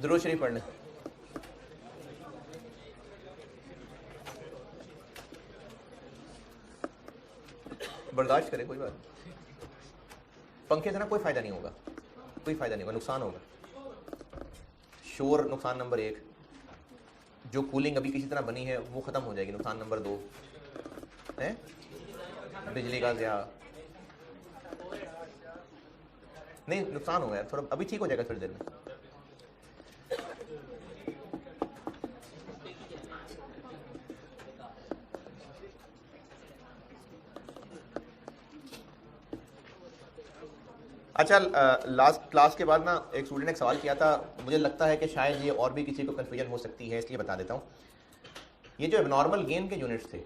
दुरूद शरीफ पढ़ लें। बर्दाश्त करें, कोई बात नहीं। पंखे से ना कोई फायदा नहीं होगा, कोई फायदा नहीं होगा, नुकसान होगा। शोर नुकसान नंबर 1, जो कूलिंग अभी किसी तरह बनी है वो खत्म हो जाएगी, नुकसान नंबर 2 है बिजली का ज़्या। नहीं नुकसान हो गया थोड़ा, अभी ठीक हो जाएगा थोड़ी देर में। अच्छा, लास्ट क्लास के बाद ना एक स्टूडेंट ने एक सवाल किया था, मुझे लगता है कि शायद ये और भी किसी को कन्फ्यूजन हो सकती है, इसलिए बता देता हूँ। ये जो एबनॉर्मल गेन के यूनिट्स थे,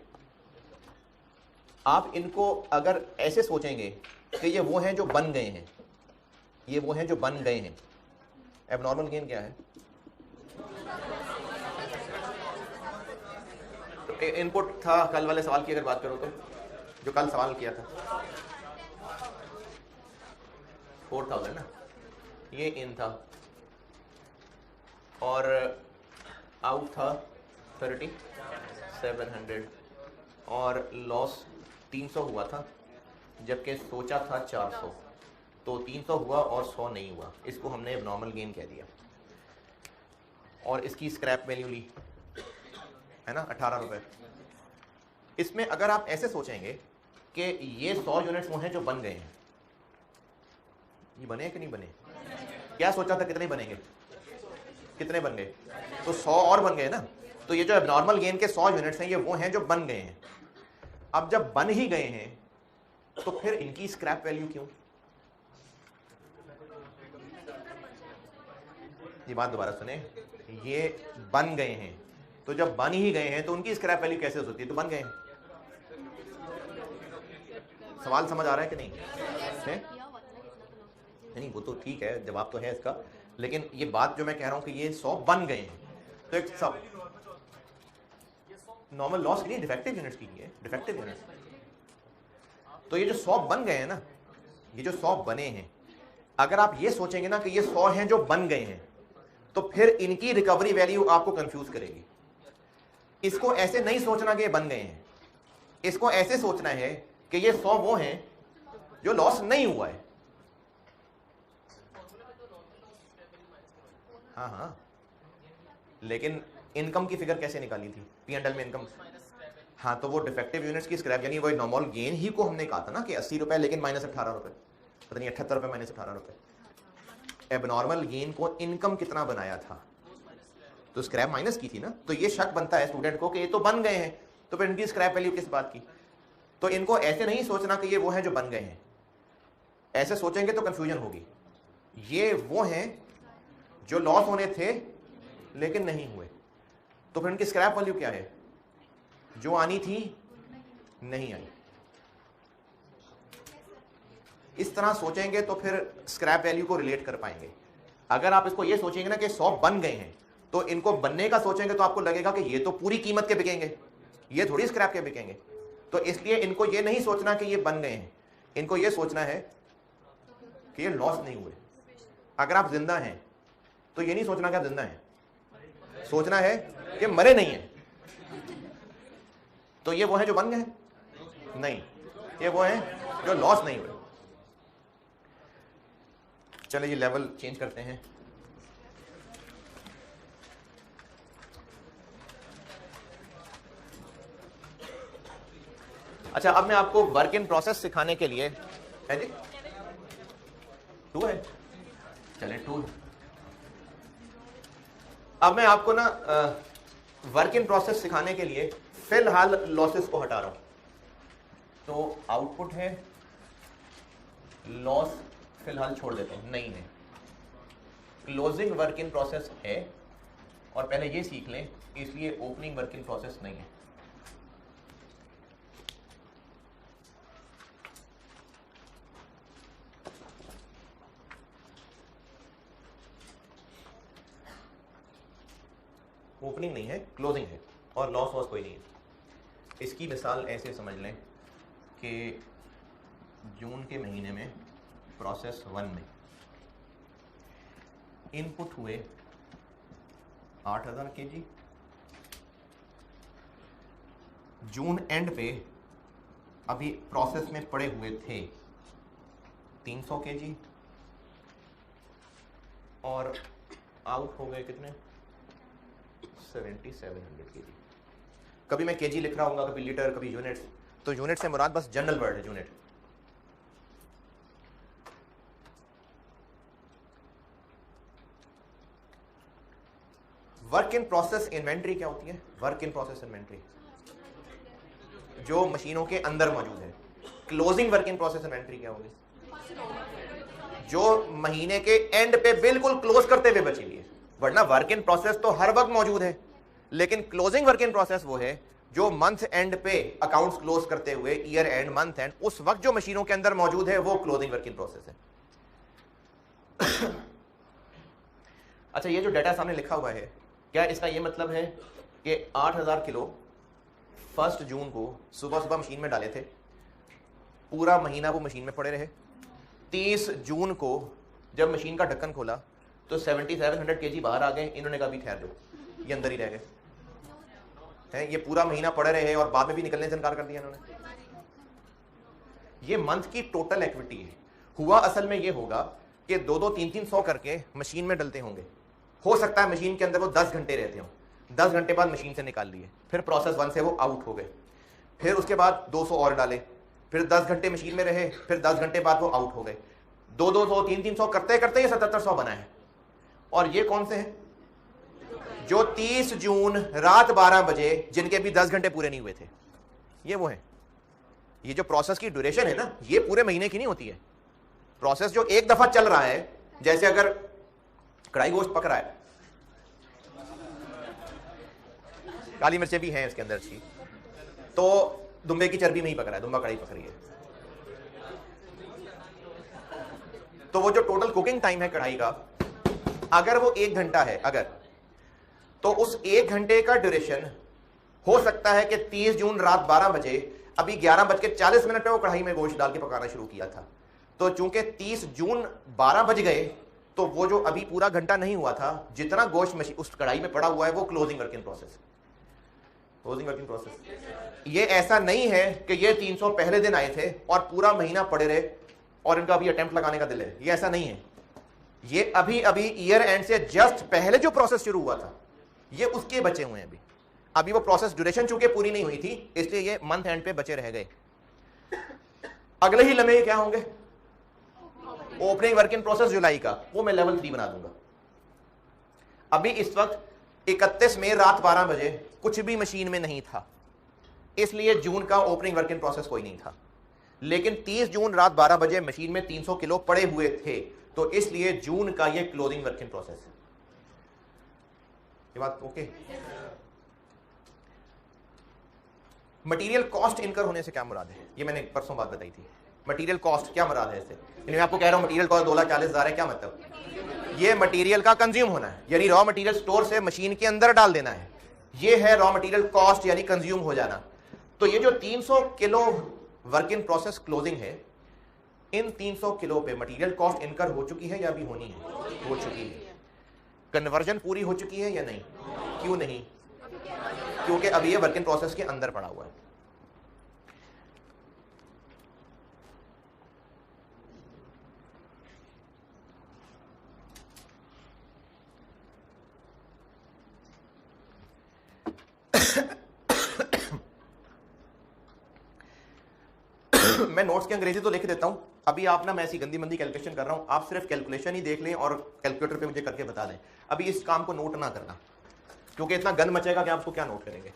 आप इनको अगर ऐसे सोचेंगे कि ये वो हैं जो बन गए हैं, ये वो हैं जो बन गए हैं। एबनॉर्मल गेन क्या है? इनपुट था कल वाले सवाल की अगर बात करो तो, जो कल सवाल किया था 4000 ना, ये इन था और आउट था 3700 और लॉस 300 हुआ था जबकि सोचा था 400, तो 300 हुआ और 100 नहीं हुआ, इसको हमने एबनॉर्मल गेन कह दिया। और इसकी स्क्रैप वैल्यू ली है ना 18 रुपये। इसमें अगर आप ऐसे सोचेंगे कि ये 100 यूनिट्स वो हैं जो बन गए हैं, ये बने कि नहीं बने? क्या सोचा था कितने बनेंगे, कितने बन गए? तो 100 और बन गए ना। तो ये जो एबनॉर्मल गेन के 100 यूनिट्स हैं ये वो हैं जो बन गए हैं। अब जब बन ही गए हैं तो फिर इनकी स्क्रैप वैल्यू क्यों? ये बात दोबारा सुने, ये बन गए हैं तो जब बन ही गए हैं तो उनकी स्क्रैप वैल्यू कैसे हो सकती है? तो बन गए हैं। सवाल समझ आ रहा है कि नहीं है? नहीं वो तो ठीक है, जवाब तो है इसका, लेकिन ये बात जो मैं कह रहा हूं कि ये 100 बन गए हैं तो एक सब नॉर्मल लॉस की नहीं, डिफेक्टिव यूनिट्स की है, डिफेक्टिव यूनिट्स। तो ये जो 100 बन गए हैं ना, ये जो 100 बने हैं, अगर आप ये सोचेंगे ना कि ये 100 हैं जो बन गए हैं तो फिर इनकी रिकवरी वैल्यू आपको कंफ्यूज करेगी। इसको ऐसे नहीं सोचना कि ये बन गए हैं, इसको ऐसे सोचना है कि ये 100 वो हैं जो लॉस नहीं हुआ है। हाँ हाँ, लेकिन इनकम की फिगर कैसे निकाली थी? P&L में इनकम, हाँ तो वो डिफेक्टिव यूनिट्स की स्क्रैप यानी वो नॉर्मल गेन ही को हमने कहा था ना कि 80 रुपए लेकिन माइनस 18 रुपए, पता नहीं 78 रुपए माइनस 18 रुपए। एबनॉर्मल गेन को इनकम कितना बनाया था? तो स्क्रैप माइनस की थी ना। तो ये शक बनता है स्टूडेंट को कि ये तो बन गए हैं, तो फिर इनकी स्क्रैप वैल्यू किस बात की? तो इनको ऐसे नहीं सोचना कि ये वो हैं जो बन गए हैं, ऐसे सोचेंगे तो कंफ्यूजन होगी। ये वो हैं जो लॉस होने थे लेकिन नहीं हुए, तो फिर इनकी स्क्रैप वैल्यू क्या है? जो आनी थी नहीं आई। इस तरह सोचेंगे तो फिर स्क्रैप वैल्यू को रिलेट कर पाएंगे। अगर आप इसको ये सोचेंगे ना कि 100 बन गए हैं तो इनको बनने का सोचेंगे तो आपको लगेगा कि ये तो पूरी कीमत के बिकेंगे, ये थोड़ी स्क्रैप के बिकेंगे। तो इसलिए इनको ये नहीं सोचना कि ये बन गए हैं, इनको ये सोचना है कि ये लॉस नहीं हुए। अगर आप जिंदा हैं तो ये नहीं सोचना कि आप जिंदा हैं, सोचना है कि मरे नहीं है। तो ये वो है जो बन गए नहीं, ये वो है जो लॉस नहीं हुए। चलिए ये लेवल चेंज करते हैं। अच्छा, अब मैं आपको वर्क इन प्रोसेस सिखाने के लिए है जी 2 है, चले 2। अब मैं आपको ना वर्क इन प्रोसेस सिखाने के लिए फिलहाल लॉसेस को हटा रहा हूं। तो आउटपुट है, लॉस फिलहाल छोड़ देते हैं, नहीं है। क्लोजिंग वर्क इन प्रोसेस है और पहले ये सीख लें, इसलिए ओपनिंग वर्क इन प्रोसेस नहीं है। ओपनिंग नहीं है, क्लोजिंग है और लॉस वॉस कोई नहीं है। इसकी मिसाल ऐसे समझ लें कि जून के महीने में प्रोसेस 1 में इनपुट हुए 8000 kg, जून एंड पे अभी प्रोसेस में पड़े हुए थे 300 kg और आउट हो गए कितने 7700 kg। कभी मैं केजी लिख रहा हूँ, कभी लीटर, कभी यूनिट्स, तो यूनिट से मुराद बस जनरल वर्ड है unit. Work in process inventory क्या होती है? वर्क इन प्रोसेस इन्वेंट्री जो मशीनों के अंदर मौजूद है। Closing work in process inventory क्या होगी? जो महीने के एंड पे बिल्कुल क्लोज करते हुए बची हुई है। वरना वर्क इन प्रोसेस तो हर वक्त मौजूद है, लेकिन क्लोजिंग वर्क इन प्रोसेस वो है जो मंथ एंड पे अकाउंट्स क्लोज करते हुए, ईयर एंड, मंथ एंड, उस वक्त जो मशीनों के अंदर मौजूद है वो क्लोजिंग वर्क इन प्रोसेस है। अच्छा, ये जो डाटा सामने लिखा हुआ है, क्या इसका ये मतलब है कि 8000 किलो 1 जून को सुबह सुबह मशीन में डाले थे, पूरा महीना वो मशीन में पड़े रहे, 30 जून को जब मशीन का ढक्कन खोला तो 7700 kg बाहर आ गए, इन्होंने कहा भी ठहर दो, ये अंदर ही रह गए हैं, ये पूरा महीना पड़े रहे और बाद में भी निकलने से इनकार कर दिया इन्होंने। ये मंथ की टोटल एक्टिविटी है। हुआ असल में ये होगा कि 2-2, 3-3 100 करके मशीन में डलते होंगे। हो सकता है मशीन के अंदर वो 10 घंटे रहते हों, 10 घंटे बाद मशीन से निकाल लिए, फिर प्रोसेस 1 से वो आउट हो गए, फिर उसके बाद 200 और डाले, फिर 10 घंटे मशीन में रहे, फिर 10 घंटे बाद वो आउट हो गए। 200, 300 करते करते ये 7700 बना है। और ये कौन से हैं? जो 30 जून रात 12 बजे जिनके भी 10 घंटे पूरे नहीं हुए थे, ये वो है। ये जो प्रोसेस की ड्यूरेशन है ना, ये पूरे महीने की नहीं होती है। प्रोसेस जो एक दफा चल रहा है, जैसे अगर कढ़ाई गोश्त पक रहा है, काली मिर्चें भी हैं इसके अंदर अच्छी, तो दुम्बे की चर्बी में ही पक रहा है, दुम्बा कढ़ाई पक रही है, तो वो जो टोटल कुकिंग टाइम है कढ़ाई का, अगर वो 1 घंटा है, अगर, तो उस 1 घंटे का ड्यूरेशन हो सकता है कि 30 जून रात 12 बजे, अभी 11:40 पे वो कढ़ाई में गोश्त डाल के पकाना शुरू किया था, तो चूंकि 30 जून 12 बज गए, तो वो जो अभी पूरा घंटा नहीं हुआ था, जितना गोश्त मशीन उस कढ़ाई में पड़ा हुआ है, वो closing work in process. Closing work in process. ये ऐसा नहीं है कि ये 300 पहले दिन आए थे और पूरा महीना पड़े रहे और इनका अभी अटेम्प्ट लगाने का दिल है, ये ऐसा नहीं है। ये अभी अभी ईयर एंड से जस्ट पहले जो प्रोसेस शुरू हुआ था, ये उसके बचे हुए हैं। अभी वो प्रोसेस ड्यूरेशन चूंकि पूरी नहीं हुई थी, इसलिए ये मंथ एंड पे बचे रह गए। अगले ही लम्हे क्या होंगे? ओपनिंग वर्क इन प्रोसेस जुलाई का, वो मैं लेवल 3 बना दूंगा। अभी इस वक्त 31 मई रात 12 बजे कुछ भी मशीन में नहीं था, इसलिए जून का ओपनिंग वर्क इन प्रोसेस कोई नहीं था। लेकिन 30 जून रात 12 बजे मशीन में 300 किलो पड़े हुए थे, तो इसलिए जून का ये क्लोजिंग वर्क इन प्रोसेस है। ये बात ओके? मटेरियल कॉस्ट इनकर होने से क्या मुराद है? ये मैंने परसों बात बताई थी। मटेरियल कॉस्ट क्या मुराद है इससे? मैं आपको कह रहा हूं मटेरियल कॉस्ट 2,40,000 है, क्या मतलब? ये मटेरियल का कंज्यूम होना है, यानी रॉ मटेरियल स्टोर से मशीन के अंदर डाल देना है, ये है रॉ मटेरियल कॉस्ट, यानी कंज्यूम हो जाना। तो ये जो 300 kilo work in process closing है, इन 300 किलो पे मटेरियल कॉस्ट इनकर हो चुकी है या अभी होनी है? हो चुकी है। कन्वर्जन पूरी हो चुकी है या नहीं? क्यों नहीं? क्योंकि अभी ये वर्क इन प्रोसेस के अंदर पड़ा हुआ है। मैं नोट्स की अंग्रेजी तो लिख देता हूं, अभी आप ना, मैं ऐसी गंदी मंदी कैलकुलेशन कर रहा हूं, आप सिर्फ कैलकुलेशन ही देख लें और कैलकुलेटर पे मुझे करके बता दें। अभी इस काम को नोट ना करना, क्योंकि इतना गन मचेगा कि आपको क्या नोट करेंगे।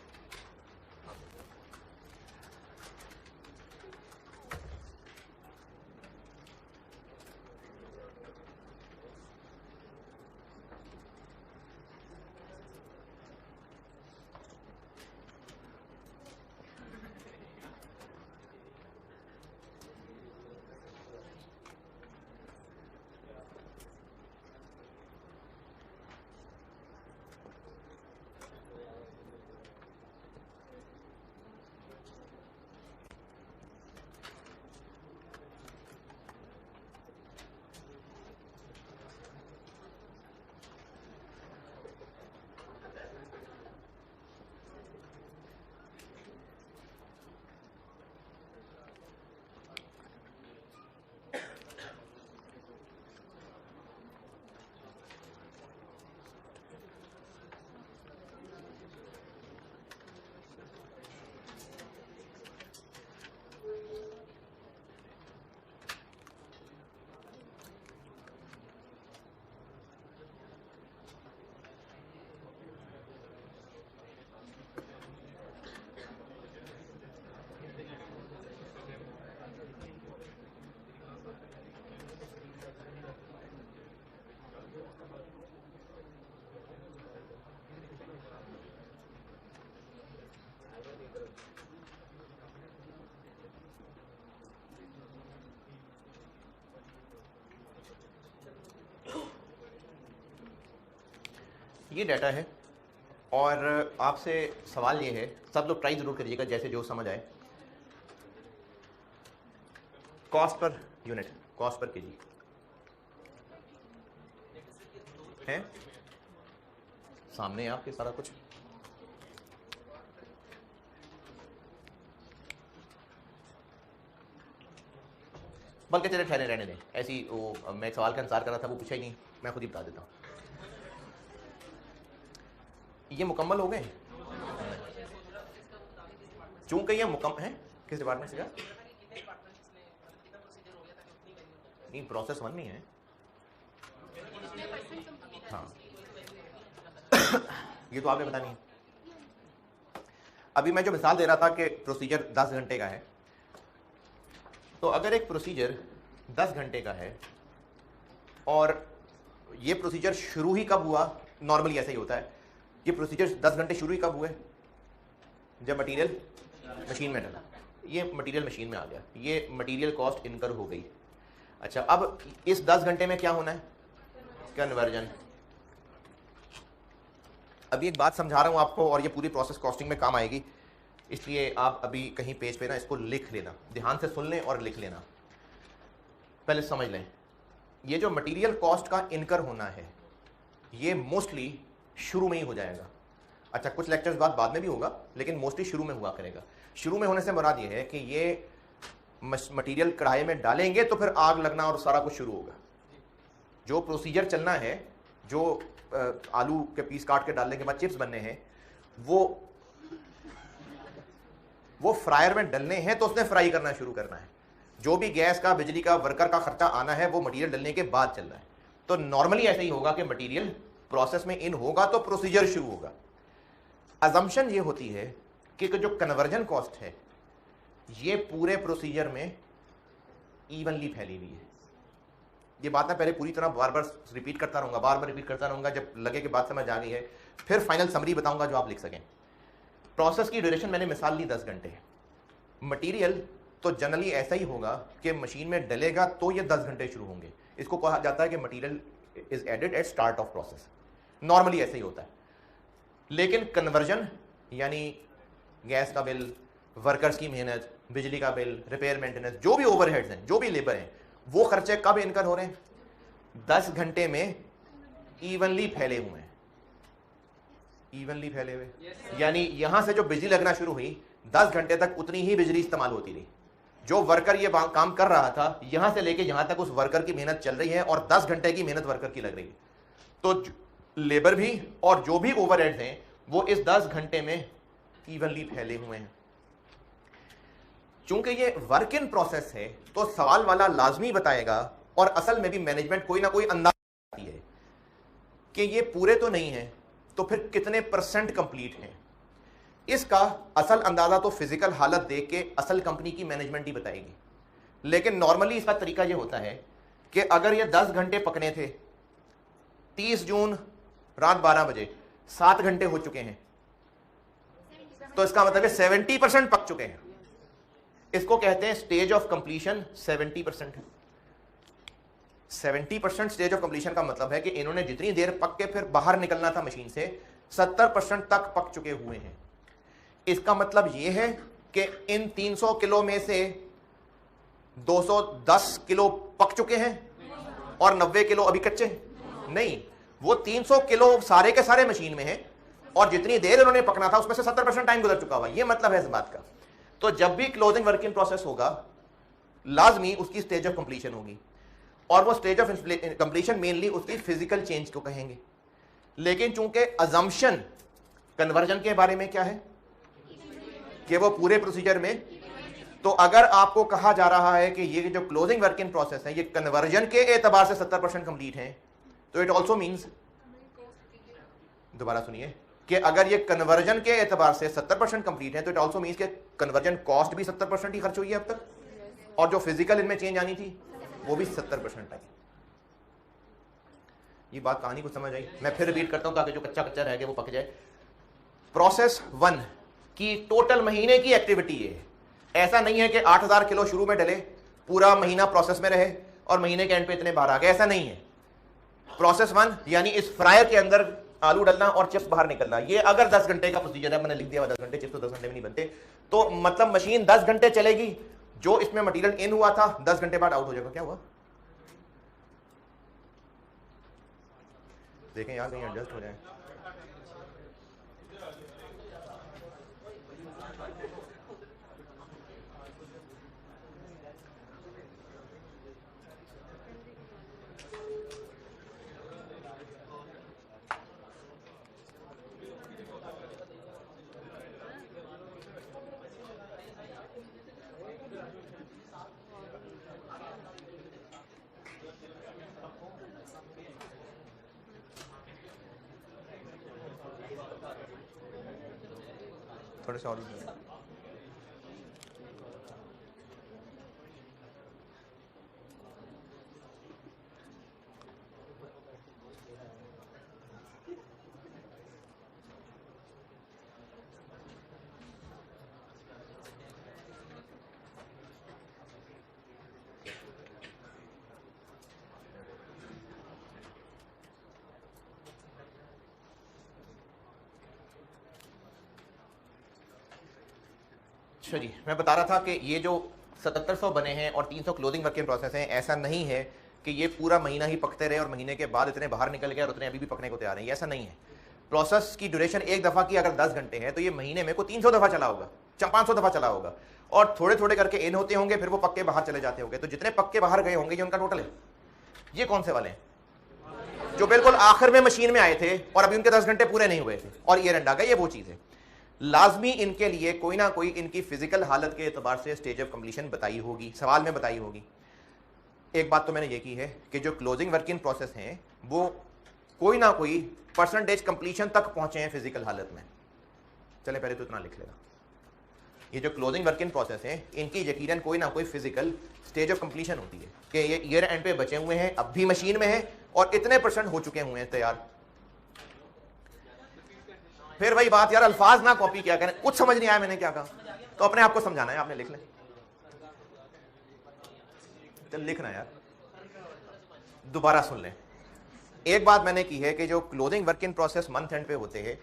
ये डाटा है और आपसे सवाल ये है, सब लोग ट्राई जरूर करिएगा जैसे जो समझ आए। Cost per unit, cost per KG है सामने आपके सारा कुछ। बल्कि चले ठहरे रहने दें, ऐसी वो मैं एक सवाल का इंतजार कर रहा था, वो पूछा ही नहीं, मैं खुद ही बता देता हूँ। ये मुकम्मल हो गए चूंकि ये मुकम्मल है। किस डिपार्टमेंट से? नहीं, प्रोसेस 1 नहीं है। हाँ ये तो आपने बतानी है। अभी मैं जो मिसाल दे रहा था कि प्रोसीजर 10 घंटे का है, तो अगर एक प्रोसीजर 10 घंटे का है और ये प्रोसीजर शुरू ही कब हुआ, नॉर्मली ऐसा ही होता है, ये प्रोसीजर 10 घंटे शुरू ही कब हुए, जब मटेरियल मशीन में डला, ये मटेरियल मशीन में आ गया, ये मटेरियल कॉस्ट इनकर हो गई। अच्छा, अब इस 10 घंटे में क्या होना है? कन्वर्जन। अभी एक बात समझा रहा हूं आपको और ये पूरी प्रोसेस कॉस्टिंग में काम आएगी, इसलिए आप अभी कहीं पेज पे ना इसको लिख लेना, ध्यान से सुन लें और लिख लेना। पहले समझ लें, ये जो मटेरियल कॉस्ट का इनकर होना है ये मोस्टली शुरू में ही हो जाएगा। अच्छा, कुछ लेक्चर्स बाद में भी होगा, लेकिन मोस्टली शुरू में हुआ करेगा। शुरू में होने से मुराद ये है कि ये मटेरियल कढ़ाई में डालेंगे तो फिर आग लगना और सारा कुछ शुरू होगा। जो प्रोसीजर चलना है, जो आलू के पीस काट के डालने के बाद चिप्स बनने हैं, वो फ्रायर में डलने हैं, तो उसने फ्राई करना शुरू करना है। जो भी गैस का, बिजली का, वर्कर का खर्चा आना है वो मटेरियल डलने के बाद चल रहा है। तो नॉर्मली ऐसे ही होगा कि मटेरियल प्रोसेस में इन होगा तो प्रोसीजर शुरू होगा। अजम्पशन ये होती है कि जो कन्वर्जन कॉस्ट है ये पूरे प्रोसीजर में इवनली फैली हुई है। ये बात मैं पहले पूरी तरह बार बार रिपीट करता रहूंगा, जब लगे कि बात समझ आ गई है फिर फाइनल समरी बताऊंगा जो आप लिख सकें। प्रोसेस की ड्यूरेशन मैंने मिसाल ली 10 घंटे। मटेरियल तो जनरली ऐसा ही होगा कि मशीन में डलेगा तो ये 10 घंटे शुरू होंगे। इसको कहा जाता है कि material is added at start of process, normally ऐसा ही होता है। लेकिन कन्वर्जन यानी गैस का बिल, वर्कर्स की मेहनत, बिजली का बिल, रिपेयर मेंटेनेंस, जो भी ओवरहेड्स हैं, जो भी लेबर हैं, वो खर्चे कब इनकर हो रहे हैं? 10 घंटे में इवनली फैले हुए हैं। इवनली फैले हुए यानी यहां से जो बिजली लगना शुरू हुई 10 घंटे तक उतनी ही बिजली इस्तेमाल होती रही। जो वर्कर ये काम कर रहा था यहां से लेके यहां तक उस वर्कर की मेहनत चल रही है और 10 घंटे की मेहनत वर्कर की लग रही है। तो लेबर भी और जो भी ओवरहेड्स हैं वो इस 10 घंटे में इवनली फैले हुए हैं। चूंकि ये वर्क इन प्रोसेस है तो सवाल वाला लाजमी बताएगा, और असल में भी मैनेजमेंट कोई ना कोई अंदाजा करती है कि ये पूरे तो नहीं है, तो फिर कितने % कंप्लीट हैं। इसका असल अंदाजा तो फिजिकल हालत देख के असल कंपनी की मैनेजमेंट ही बताएगी। लेकिन नॉर्मली इसका तरीका ये होता है कि अगर ये 10 घंटे पकने थे, 30 जून रात 12 बजे 7 घंटे हो चुके हैं, तो इसका मतलब है 70% पक चुके हैं। इसको कहते हैं stage of completion 70%। 70% stage of completion का मतलब है कि इन्होंने जितनी देर पक के फिर बाहर निकलना था मशीन से 70% तक पक चुके हुए हैं। इसका मतलब यह है कि इन 300 किलो में से 210 किलो पक चुके हैं और 90 किलो अभी कच्चे हैं। नहीं, वो 300 किलो सारे के सारे मशीन में है और जितनी देर इन्होंने पकना था उसमें से 70% टाइम गुजर चुका हुआ। ये मतलब है इस बात का। तो जब भी क्लोजिंग वर्क इन प्रोसेस होगा लाजमी उसकी स्टेज ऑफ कंप्लीशन होगी, और वो स्टेज ऑफ कंप्लीशन मेनली उसकी फिजिकल चेंज को कहेंगे। लेकिन चूंकि अजम्पशन कन्वर्जन के बारे में क्या है कि वो पूरे प्रोसीजर में, तो अगर आपको कहा जा रहा है कि ये जो क्लोजिंग वर्क इन प्रोसेस है ये कन्वर्जन के एतबार से 70% कंप्लीट है, तो इट ऑल्सो मीन्स, दोबारा सुनिए, कि अगर ये कन्वर्जन के एतबार से 70% कंप्लीट है तो इट ऑल्सो मीन्स कि कन्वर्जन कॉस्ट भी 70% ही खर्च हुई है अब तक, और जो फिजिकल इनमें चेंज आनी थी वो भी 70% आई। ये बात कहानी को समझ आई? मैं फिर रिपीट करता हूं ताकि जो कच्चा कच्चा रह गया वो पक जाए। प्रोसेस 1 की टोटल महीने की एक्टिविटी है। ऐसा नहीं है कि 8000 किलो शुरू में डले, पूरा महीना प्रोसेस में रहे और महीने के एंड पे इतने बाहर आ गए, ऐसा नहीं है। प्रोसेस 1 यानी इस फ्रायर के अंदर आलू डलना और चिप्स बाहर निकलना, ये अगर 10 घंटे का प्रोसीजर है, मैंने लिख दिया 10 घंटे, चिप्स तो 10 घंटे में नहीं बनते, तो मतलब मशीन 10 घंटे चलेगी, जो इसमें मटेरियल इन हुआ था 10 घंटे बाद आउट हो जाएगा। क्या हुआ देखें यार, कहीं एडजस्ट हो जाए। थोड़े से और जी, मैं बता रहा था कि ये जो 7700 बने हैं और 300 क्लोजिंग वर्क इन प्रोसेस हैं, ऐसा नहीं है कि ये पूरा महीना ही पकते रहे और महीने के बाद इतने बाहर निकल गए और उतने अभी भी पकने को तैयार हैं, ऐसा नहीं है। प्रोसेस की ड्यूरेशन एक दफ़ा की अगर 10 घंटे है तो ये महीने में को 300 दफ़ा चला होगा, 500 दफ़ा चला होगा, और थोड़े थोड़े करके इन होते होंगे, फिर वो पक्के बाहर चले जाते होंगे। तो जितने पक्के बाहर गए होंगे ये उनका टोटल है। ये कौन से वाले हैं? जो बिल्कुल आखिर में मशीन में आए थे और अभी उनके 10 घंटे पूरे नहीं हुए थे और ये रंडा गए, ये वो चीज़ है। लाजमी इनके लिए कोई ना कोई इनकी फिजिकल हालत के एतबार से स्टेज ऑफ कंप्लीशन बताई होगी, सवाल में बताई होगी। एक बात तो मैंने ये की है कि जो क्लोजिंग वर्क इन प्रोसेस हैं वो कोई ना कोई परसेंटेज कंप्लीशन तक पहुंचे हैं फिजिकल हालत में। चले पहले तो इतना लिख लेना, ये जो क्लोजिंग वर्क इन प्रोसेस हैं इनकी यकीनन कोई ना कोई फिजिकल स्टेज ऑफ कंप्लीशन होती है कि ये ईयर एंड पे बचे हुए हैं, अब भी मशीन में है और इतने परसेंट हो चुके हुए हैं तैयार। फिर वही बात यार, अल्फाज ना कॉपी क्या करें, कुछ समझ नहीं आया मैंने क्या कहा, तो अपने आप को समझाना है, आपने लिख लें। चल लिखना यार, दोबारा सुन लें। एक बात मैंने की है कि जो closing work in process month and पे होते हैं,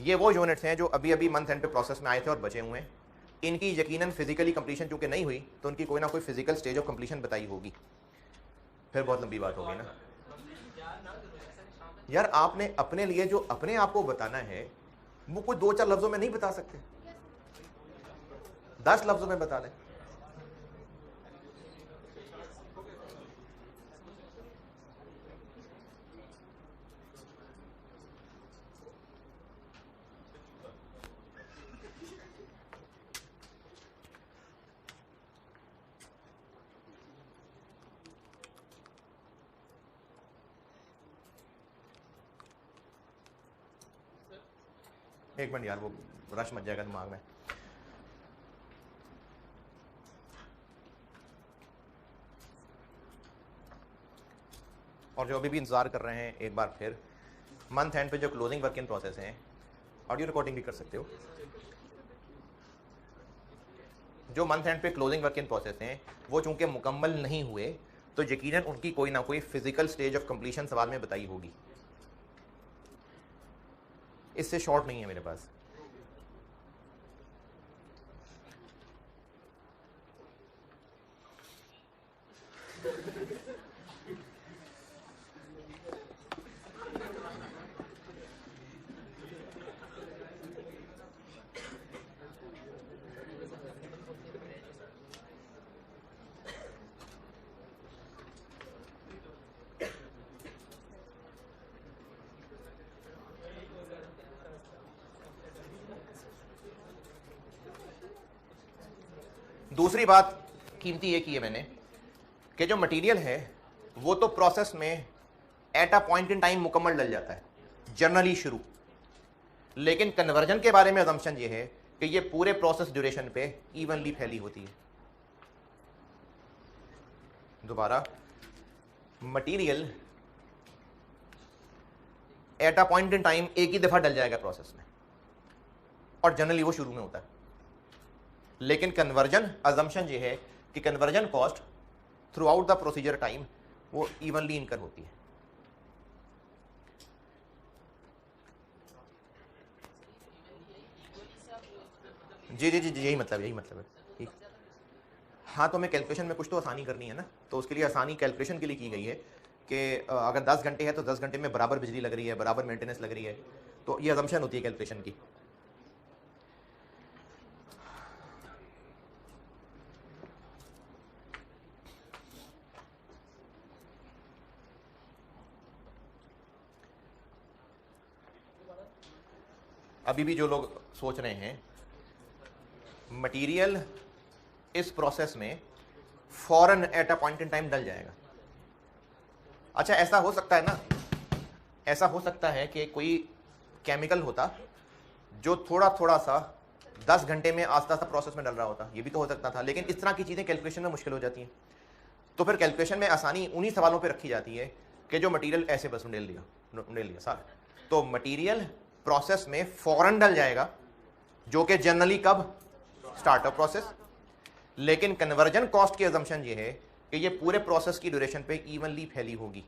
ये वो यूनिट्स हैं जो अभी अभी मंथ एंड पे प्रोसेस में आए थे और बचे हुए हैं। इनकी यकीनन फिजिकली कंप्लीशन चूंकि नहीं हुई तो उनकी कोई ना कोई फिजिकल स्टेज ऑफ कंप्लीशन बताई होगी। फिर बहुत लंबी बात होगी ना यार, आपने अपने लिए जो अपने आप को बताना है वो कोई 2-4 लफ्जों में नहीं बता सकते, 10 लफ्जों में बता लें। एक मिनट यार, वो रश मच जाएगा दिमाग में। और जो अभी भी इंतजार कर रहे हैं, एक बार फिर मंथ एंड पे जो क्लोजिंग वर्क इन प्रोसेस हैं, ऑडियो रिकॉर्डिंग भी कर सकते हो, जो मंथ एंड पे क्लोजिंग वर्क इन प्रोसेस हैं वो चूंकि मुकम्मल नहीं हुए तो यकीनन उनकी कोई ना कोई फिजिकल स्टेज ऑफ कंप्लीशन सवाल में बताई होगी। इससे शॉर्ट नहीं है मेरे पास। दूसरी बात कीमती ये की है मैंने कि जो मटेरियल है वो तो प्रोसेस में eight a point in time मुकम्मल डल जाता है जनरली शुरू, लेकिन कन्वर्जन के बारे में अजम्पशन ये है कि ये पूरे प्रोसेस ड्यूरेशन पे इवनली फैली होती है। दोबारा, material at a point in time एक ही दफा डल जाएगा प्रोसेस में और जनरली वो शुरू में होता है, लेकिन कन्वर्जन अजम्पशन ये है कि conversion cost through out the procedure time वो इवनली इनकर होती है। जी जी जी जी, यही मतलब है ठीक। हाँ, तो हमें कैलकुलेशन में कुछ तो आसानी करनी है ना, तो उसके लिए आसानी कैलकुलेशन के लिए की गई है कि अगर 10 घंटे है तो 10 घंटे में बराबर बिजली लग रही है, बराबर मेंटेनेंस लग रही है, तो ये अजम्पशन होती है कैलकुलेशन की। अभी भी जो लोग सोच रहे हैं मटेरियल इस प्रोसेस में फॉरन at a point in time डल जाएगा। अच्छा, ऐसा हो सकता है ना, ऐसा हो सकता है कि कोई केमिकल होता जो थोड़ा थोड़ा सा 10 घंटे में आस्ता आस्ता प्रोसेस में डल रहा होता, ये भी तो हो सकता था। लेकिन इस तरह की चीज़ें कैलकुलेशन में मुश्किल हो जाती हैं, तो फिर कैलकुलेशन में आसानी उन्हीं सवालों पे रखी जाती है कि जो मटेरियल ऐसे बस उंडेल लिया साहब, तो मटेरियल प्रोसेस में फौरन डल जाएगा, जो कि जनरली कब, स्टार्टअप प्रोसेस। लेकिन कन्वर्जन कॉस्ट की अजम्पशन ये है कि ये पूरे प्रोसेस की ड्यूरेशन पे इवनली फैली होगी।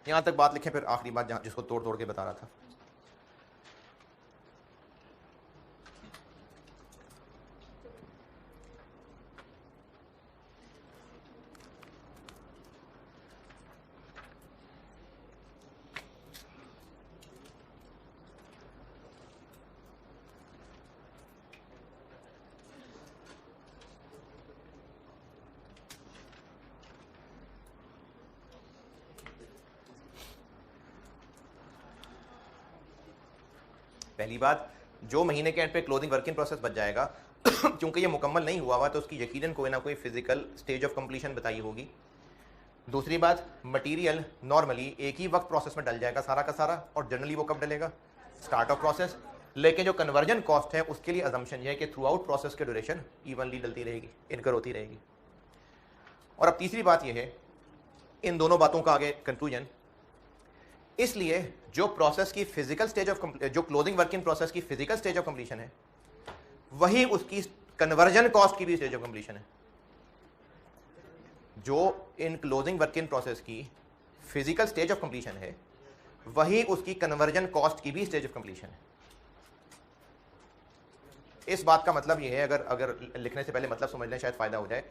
यहां तक बात लिखें, फिर आखिरी बात जहां जिसको तोड़ तोड़ के बता रहा था। पहली बात, जो महीने के एंड पे क्लोजिंग वर्क इन प्रोसेस बच जाएगा क्योंकि ये मुकम्मल नहीं हुआ तो उसकी यकीनन कोई ना कोई फिजिकल स्टेज ऑफ कंप्लीशन बताई होगी। दूसरी बात, मटेरियल नॉर्मली एक ही वक्त प्रोसेस में डल जाएगा सारा का सारा, और जनरली वो कब डलेगा, स्टार्ट ऑफ प्रोसेस। लेकिन जो कन्वर्जन कॉस्ट है उसके लिए अजम्पशन ये है कि थ्रू आउट प्रोसेस के ड्यूरेशन इवनली डलती रहेगी, इनकर होती रहेगी। और अब तीसरी बात यह है, इन दोनों बातों का आगे कंक्लूजन, इसलिए जो प्रोसेस की फिजिकल स्टेज ऑफ जो क्लोजिंग वर्क इन प्रोसेस की फिजिकल स्टेज ऑफ कंप्लीशन है, वही उसकी कन्वर्जन कॉस्ट की भी स्टेज ऑफ कंप्लीशन है। जो इन क्लोजिंग वर्क इन प्रोसेस की फिजिकल स्टेज ऑफ कंप्लीशन है, वही उसकी कन्वर्जन कॉस्ट की भी स्टेज ऑफ कंप्लीशन है। इस बात का मतलब यह है, अगर लिखने से पहले मतलब समझ लें शायद फायदा हो जाए,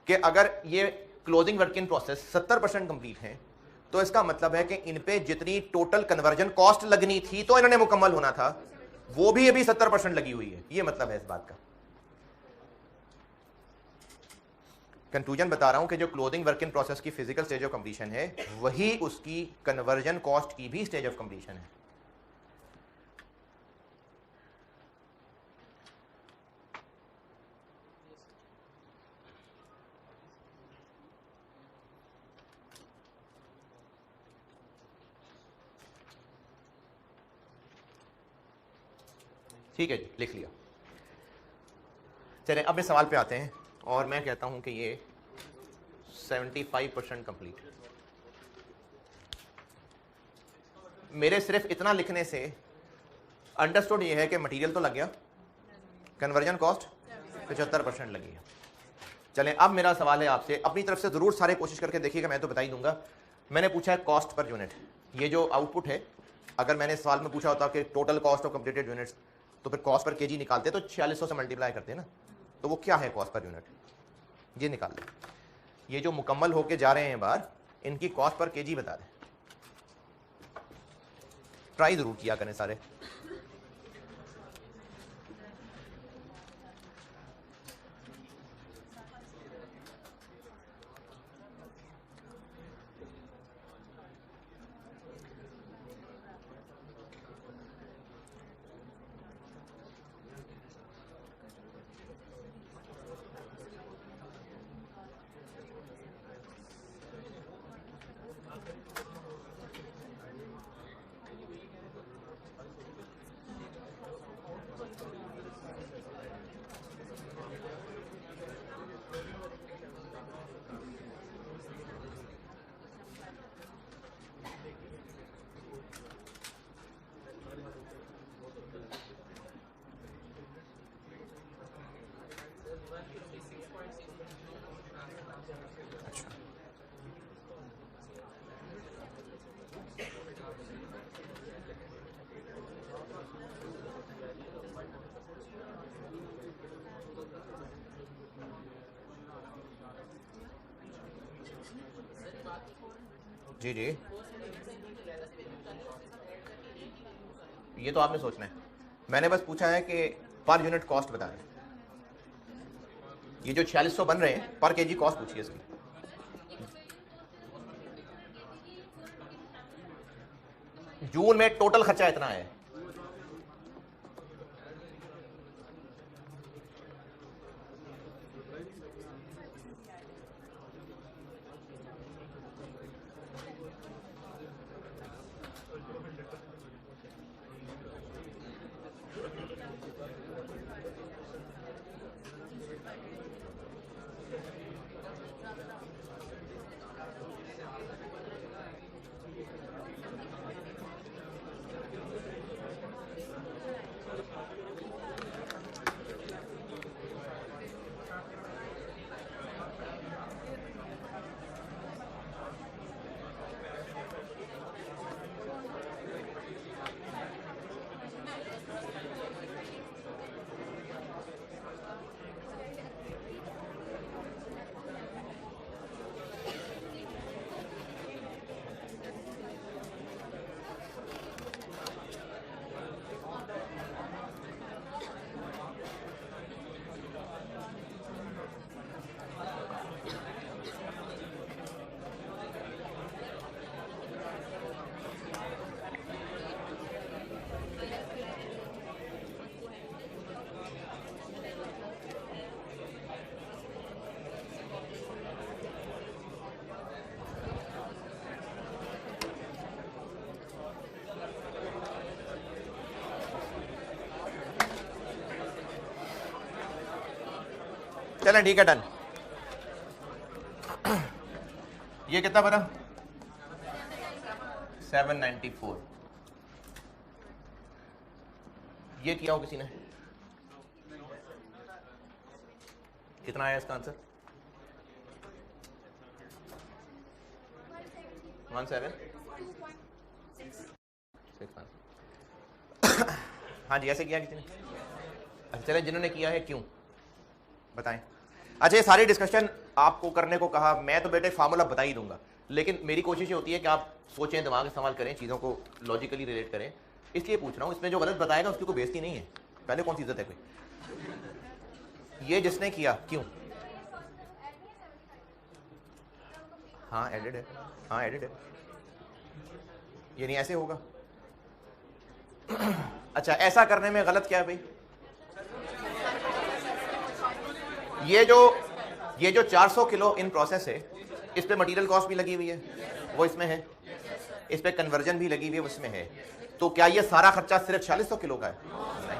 कि अगर ये closing work in process 70% complete है, तो इसका मतलब है कि इन पे जितनी टोटल कन्वर्जन कॉस्ट लगनी थी तो इन्होंने मुकम्मल होना था, वो भी अभी 70% लगी हुई है। ये मतलब है इस बात का। कंक्लूजन बता रहा हूं कि जो क्लोजिंग वर्क इन प्रोसेस की फिजिकल स्टेज ऑफ कंप्लीशन है, वही उसकी कन्वर्जन कॉस्ट की भी स्टेज ऑफ कंप्लीशन है। ठीक है जी, लिख लिया। चलिए अब इस सवाल पे आते हैं, और मैं कहता हूं कि ये 75% कंप्लीट। मेरे सिर्फ इतना लिखने से अंडरस्टूड ये है कि मटेरियल तो लग गया, कन्वर्जन कॉस्ट 75% लगी है। चलें, अब मेरा सवाल है आपसे, अपनी तरफ से जरूर सारे कोशिश करके देखिएगा, मैं तो बता ही दूंगा। मैंने पूछा है कॉस्ट पर यूनिट, ये जो आउटपुट है, अगर मैंने सवाल में पूछा होता कि total cost of completed units, तो फिर कॉस्ट पर केजी निकालते तो 4600 से मल्टीप्लाई करते हैं ना, तो वो क्या है कॉस्ट पर यूनिट, ये निकाल लें। ये जो मुकम्मल होके जा रहे हैं बार, इनकी कॉस्ट पर केजी बता दें। ट्राई जरूर किया करें सारे। जी जी, ये तो आपने सोचना है, मैंने बस पूछा है कि पर यूनिट कॉस्ट बता दें। ये जो 4600 बन रहे हैं पर केजी कॉस्ट पूछिए इसकी। जून में टोटल खर्चा इतना है। चलें ठीक है, डन। ये कितना बना? 794। ये किया हो किसी ने? कितना आया इसका आंसर? 1761। हाँ जी, ऐसे किया किसी ने? अच्छा चले, जिन्होंने किया है क्यों बताएं। अच्छा, ये सारी डिस्कशन आपको करने को कहा, मैं तो बेटे फार्मूला बता ही दूंगा, लेकिन मेरी कोशिश ये होती है कि आप सोचें, दिमाग इस्तेमाल करें, चीज़ों को लॉजिकली रिलेट करें। इसलिए पूछ रहा हूँ, इसमें जो गलत बताएगा उसकी कोई बेइज्जती नहीं है, पहले कौन सी इज्जत है कोई। ये जिसने किया क्यों? हाँ एडिड है, हाँ एडिड है, ये नहीं ऐसे होगा। अच्छा, ऐसा करने में गलत क्या है भाई? ये जो 400 किलो इन प्रोसेस है, इस पे मटेरियल कॉस्ट भी लगी हुई है, वो इसमें है, इस पे कन्वर्जन भी लगी हुई है, वो इसमें है। तो क्या ये सारा खर्चा सिर्फ 4600 किलो का है? नहीं,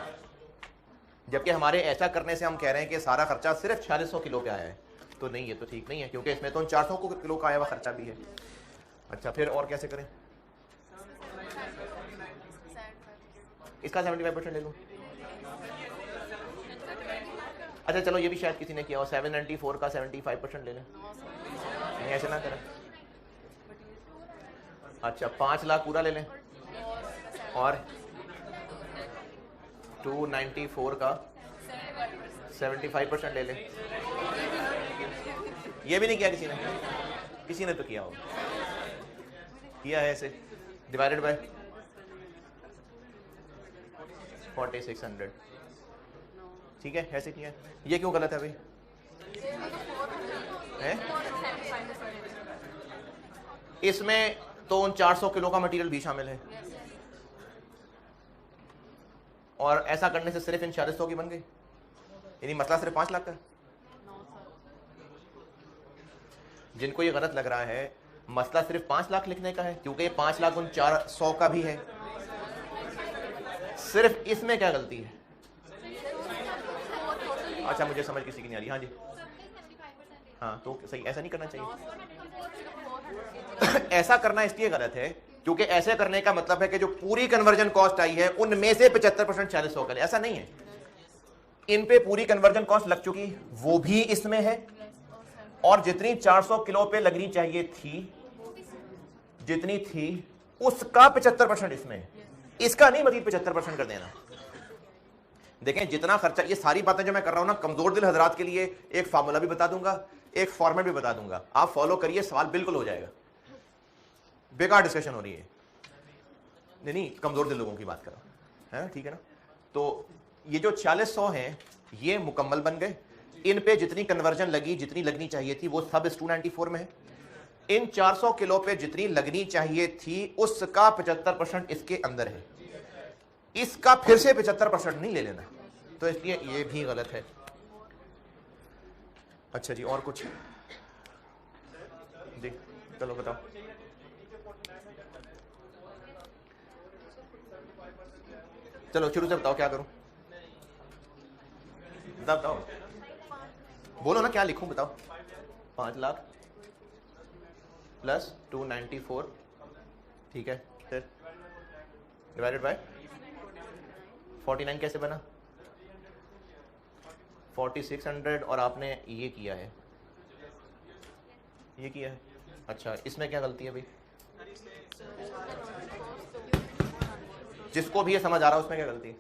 जबकि हमारे ऐसा करने से हम कह रहे हैं कि सारा खर्चा सिर्फ 4600 किलो का आया है, तो नहीं, ये तो ठीक नहीं है, क्योंकि इसमें तो 400 किलो का आया हुआ खर्चा भी है। अच्छा, फिर और कैसे करें? इसका 75% ले लूँ। अच्छा चलो, ये भी शायद किसी ने किया हो, 794 का 75% ले लें। नहीं, ऐसे ना करें। अच्छा, 5 लाख पूरा ले लें और 294 का 75% ले लें। ये भी नहीं किया किसी ने? किसी ने तो किया होगा, किया है ऐसे, डिवाइडेड बाय 4600। ठीक है, ऐसे किया। ये क्यों गलत है भाई? इसमें तो उन 400 किलो का मटेरियल भी शामिल है, और ऐसा करने से सिर्फ इन 4600 की बन गई, यानी मसला सिर्फ 5 लाख का। जिनको ये गलत लग रहा है, मसला सिर्फ 5 लाख लिखने का है, क्योंकि ये 5 लाख उन 400 का भी है। सिर्फ इसमें क्या गलती है? अच्छा, मुझे समझ किसी की नहीं आ रही। हाँ जी, हाँ तो सही, ऐसा नहीं करना चाहिए। ऐसा करना इसलिए गलत है क्योंकि ऐसे करने का मतलब है कि जो पूरी कन्वर्जन कॉस्ट आई है उनमें से 75% 4600 का, ऐसा नहीं है। इन पे पूरी कन्वर्जन कॉस्ट लग चुकी, वो भी इसमें है, और जितनी 400 किलो पे लगनी चाहिए थी, जितनी थी उसका 75% इसमें है, इसका नहीं, मजीद 75% कर देना। देखें जितना खर्चा, ये सारी बातें जो मैं कर रहा हूं ना, कमजोर दिल हजरात के लिए एक फार्मूला भी बता दूंगा, एक फॉर्मेट भी बता दूंगा, आप फॉलो करिए, सवाल बिल्कुल हो जाएगा। बेकार डिस्कशन हो रही है। नहीं, कमजोर दिल लोगों की बात कर रहा हूं, है ठीक है ना। तो ये जो 4600 हैं ये मुकम्मल बन गए, इन पे जितनी कन्वर्जन लगी, जितनी लगनी चाहिए थी, वो सब इस 294 में है। इन 400 किलो पे जितनी लगनी चाहिए थी उसका 75% इसके अंदर है, इसका फिर से 75% नहीं ले लेना, तो इसलिए ये भी गलत है। अच्छा जी, और कुछ जी, चलो बताओ। चलो शुरू से बताओ क्या करूं, बताओ, बोलो ना क्या लिखूं, बताओ। 5 लाख प्लस 294, ठीक है, फिर डिवाइडेड बाय 49 कैसे बना, 4600, और आपने ये किया है, ये किया है। अच्छा, इसमें क्या गलती है भाई, जिसको भी ये समझ आ रहा है उसमें क्या गलती है।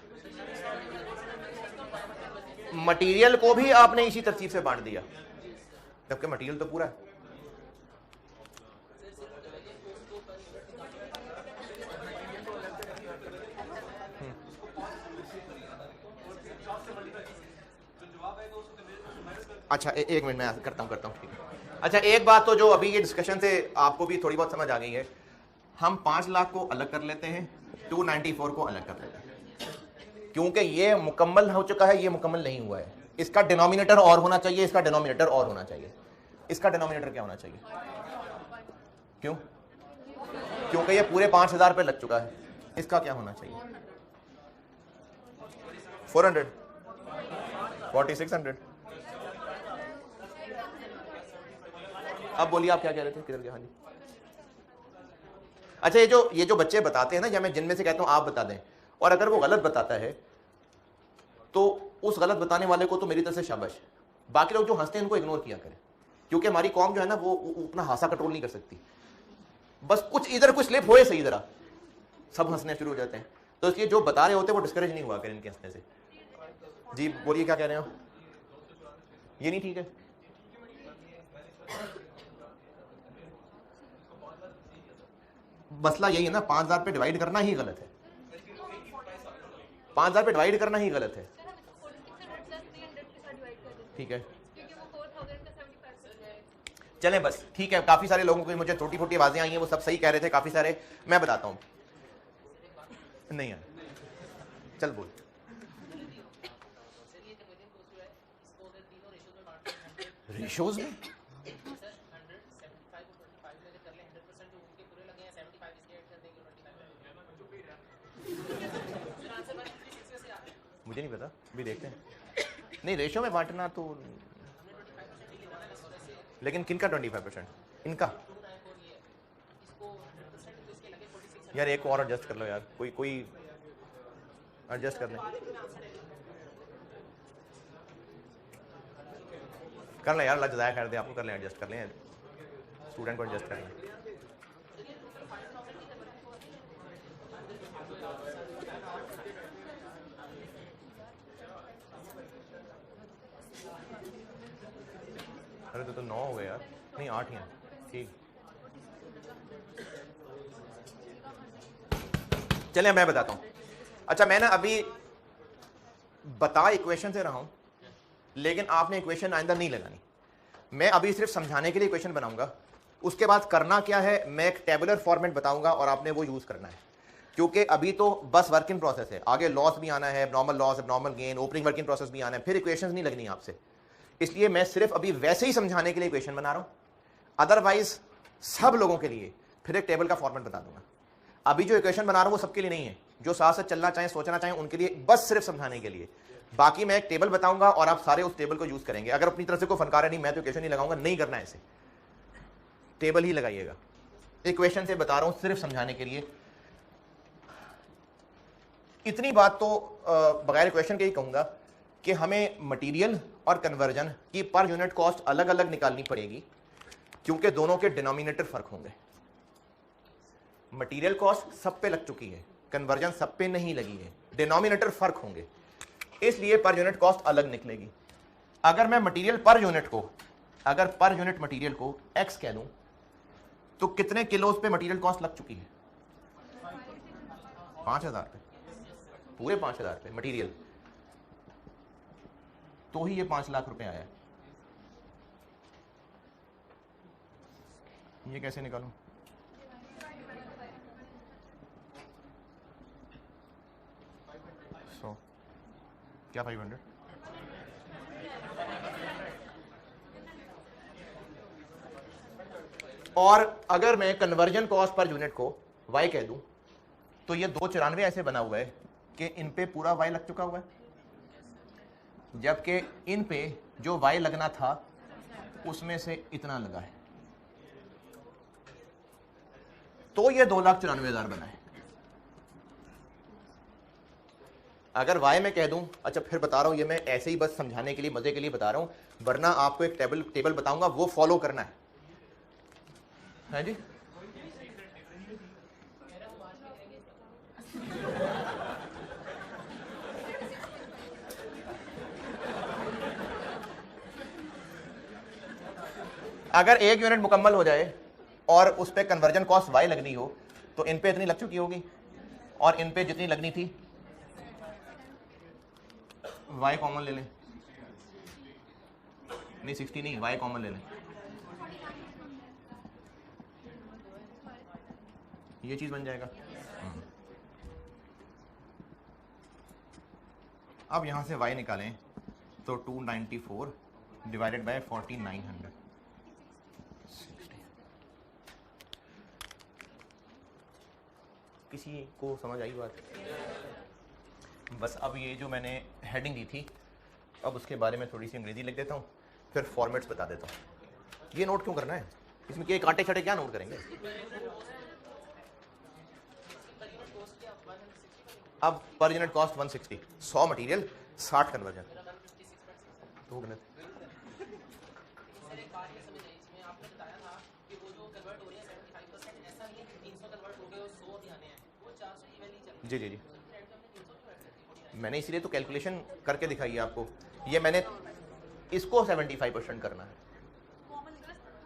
मटेरियल को भी आपने इसी तरतीब से बांट दिया, जबकि मटेरियल तो पूरा है। अच्छा, एक मिनट मैं करता हूँ ठीक है। अच्छा, एक बात तो जो अभी ये डिस्कशन से आपको भी थोड़ी बहुत समझ आ गई है, हम 5 लाख को अलग कर लेते हैं, 294 को अलग कर लेते हैं, क्योंकि ये मुकम्मल हो चुका है, ये मुकम्मल नहीं हुआ है। इसका डिनोमिनेटर और होना चाहिए, इसका डिनोमिनेटर और होना चाहिए। इसका डिनोमिनेटर क्या होना चाहिए, क्यों, क्योंकि ये पूरे 5000 पे लग चुका है। इसका क्या होना चाहिए, 400, 4600। अब बोलिए आप क्या कह रहे थे, किधर गया। हाँ जी, अच्छा, ये जो बच्चे बताते हैं ना, या मैं जिनमें से कहता हूं आप बता दें, और अगर वो गलत बताता है तो उस गलत बताने वाले को तो मेरी तरफ से शाबाश, बाकी लोग जो हंसते हैं उनको इग्नोर किया करें, क्योंकि हमारी कौम जो है ना वो अपना हासा कंट्रोल नहीं कर सकती। बस कुछ इधर कुछ स्लिप होए सही जरा, सब हंसने शुरू हो जाते हैं। तो इसलिए जो बता रहे होते हैं वो डिस्करेज नहीं हुआ करें इनके हंसने से। जी बोलिए क्या कह रहे हो, ये नहीं ठीक है। मसला यही है ना, 5000 पे डिवाइड करना ही गलत है, 5000 पे डिवाइड करना ही गलत है, ठीक है। चलें बस ठीक है, काफी सारे लोगों को मुझे छोटी छोटी आवाजें आई हैं, वो सब सही कह रहे थे काफी सारे, मैं बताता हूं। नहीं है, चल बोल। रेशोज में मुझे नहीं पता, अभी देखते हैं। नहीं, रेशो में बांटना तो, लेकिन किनका 25%, इनका। यार एक और एडजस्ट कर लो यार, कोई एडजस्ट कर लें, कर लें यार, अल्लाह जज़ाया खैर दे आपको, कर लें, एडजस्ट कर लें, स्टूडेंट को एडजस्ट कर लें। अरे तो 9 हो गए यार, नहीं 8 ही हैं, ठीक। चलिए मैं बताता हूं। अच्छा, मैं ना अभी बता इक्वेशन से रहा हूं, लेकिन आपने इक्वेशन आइंदा नहीं लगानी। मैं अभी सिर्फ समझाने के लिए इक्वेशन बनाऊंगा, उसके बाद करना क्या है, मैं एक टेबुलर फॉर्मेट बताऊंगा और आपने वो यूज करना है, क्योंकि अभी तो बस वर्क इन प्रोसेस है, आगे लॉस भी आना है, normal loss, normal gain, opening work in process भी आना है, फिर इक्वेशन नहीं लगनी आपसे। इसलिए मैं सिर्फ अभी वैसे ही समझाने के लिए इक्वेशन बना रहा हूं, अदरवाइज सब लोगों के लिए फिर एक टेबल का फॉर्मेट बता दूंगा। अभी जो इक्वेशन बना रहा हूं वो सबके लिए नहीं है, जो साथ साथ चलना चाहें, सोचना चाहें, उनके लिए बस सिर्फ समझाने के लिए। बाकी मैं एक टेबल बताऊंगा और आप सारे उस टेबल को यूज करेंगे। अगर अपनी तरफ से कोई फनकार है, नहीं मैं तो इक्वेशन नहीं लगाऊंगा, नहीं करना ऐसे, टेबल ही लगाइएगा। इक्वेशन से बता रहा हूं सिर्फ समझाने के लिए। इतनी बात तो बगैर इक्वेशन के ही कहूंगा कि हमें मटेरियल और कन्वर्जन की पर यूनिट कॉस्ट अलग अलग निकालनी पड़ेगी, क्योंकि दोनों के डिनोमिनेटर फर्क होंगे। मटेरियल कॉस्ट सब पे लग चुकी है, कन्वर्जन सब पे नहीं लगी है, डिनोमिनेटर फर्क होंगे, इसलिए पर यूनिट कॉस्ट अलग निकलेगी। अगर मैं मटेरियल पर यूनिट को, अगर पर यूनिट मटेरियल को x कह दूं तो कितने किलोज पे मटेरियल कॉस्ट लग चुकी है? 5,000 पे, पूरे 5,000 पे मटेरियल, तो ही ये 5 लाख रुपए आया है। ये कैसे निकालूं? क्या 500? और अगर मैं कन्वर्जन कॉस्ट पर यूनिट को y कह दूं तो ये 294 ऐसे बना हुआ है कि इन पे पूरा y लग चुका हुआ है, जबकि इन पे जो y लगना था उसमें से इतना लगा है, तो ये 2,94,000 बना है। अगर y में कह दूं, अच्छा फिर बता रहा हूं, ये मैं ऐसे ही बस समझाने के लिए, मजे के लिए बता रहा हूं, वरना आपको एक टेबल बताऊंगा, वो फॉलो करना है जी। अगर एक यूनिट मुकम्मल हो जाए और उस पे कन्वर्जन कॉस्ट y लगनी हो तो इन पे इतनी लग चुकी होगी, और इन पे जितनी लगनी थी y कॉमन ले लें, नहीं 60 नहीं, y कॉमन ले लें, ये चीज बन जाएगा। अब यहां से y निकालें तो 294 डिवाइडेड बाय 4900, किसी को समझ आई बात? बस अब ये जो मैंने हेडिंग दी थी, अब उसके बारे में थोड़ी सी अंग्रेजी लिख देता हूँ, फिर फॉर्मेट्स बता देता हूँ। ये नोट क्यों करना है, इसमें क्या कांटे छटे क्या नोट करेंगे? अब per unit cost 160, 100 material 60 conversion, तो गलत। जी जी जी, मैंने इसीलिए तो कैलकुलेशन करके दिखाई है आपको। ये मैंने इसको 75% करना है,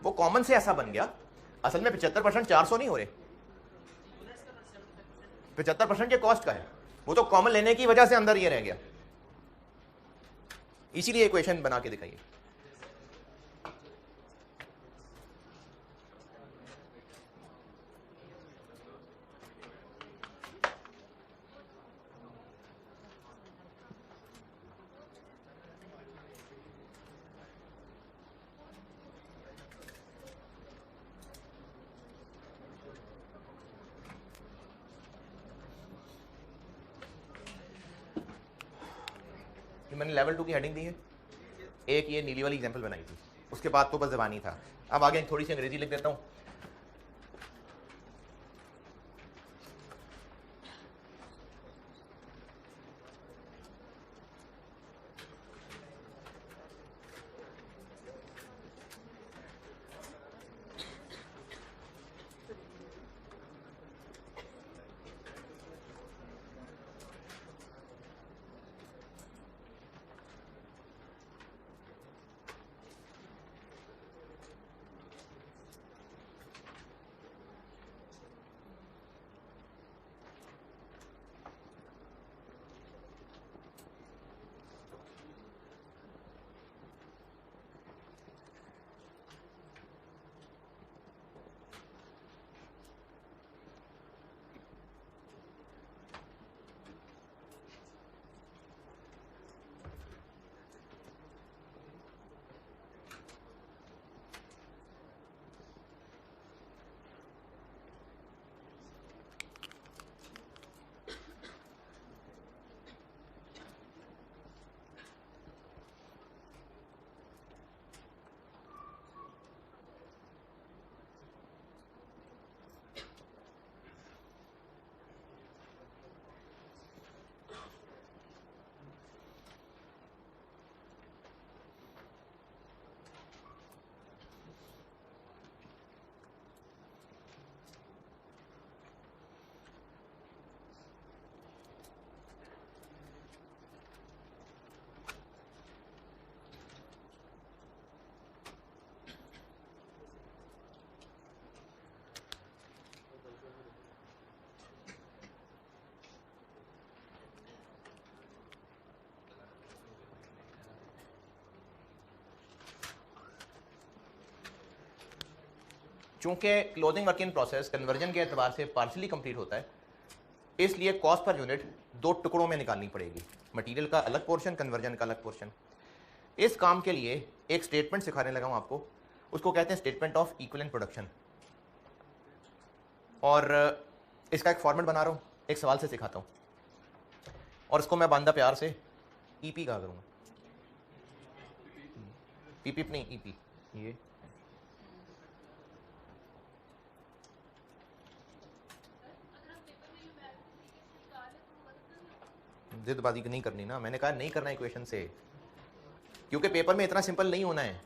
वो कॉमन से ऐसा बन गया। असल में 75% 400 नहीं हो रहे, 75% के कॉस्ट का है, वो तो कॉमन लेने की वजह से अंदर ये रह गया, इसीलिए इक्वेशन बना के दिखाइए। मैंने लेवल 2 की हेडिंग दी है, एक ये नीली वाली एग्जांपल बनाई थी, उसके बाद तो बस ज़बानी था। अब आगे थोड़ी सी अंग्रेजी लिख देता हूँ। चूंकि closing work in process conversion के एतबार से पार्शली कंप्लीट होता है, इसलिए कॉस्ट पर यूनिट दो टुकड़ों में निकालनी पड़ेगी, मटेरियल का अलग पोर्शन, कन्वर्जन का अलग पोर्शन। इस काम के लिए एक स्टेटमेंट सिखाने लगा हूं आपको, उसको कहते हैं स्टेटमेंट ऑफ इक्विवेलेंट प्रोडक्शन। और इसका एक फॉर्मेट बना रहा हूं, एक सवाल से सिखाता हूं, और इसको मैं बांधा प्यार से ईपी कहा करूंगा। पीपी नहीं, ईपी। ये जिदबाजी नहीं करनी ना, मैंने कहा नहीं करना इक्वेशन से, क्योंकि पेपर में इतना सिंपल नहीं होना है।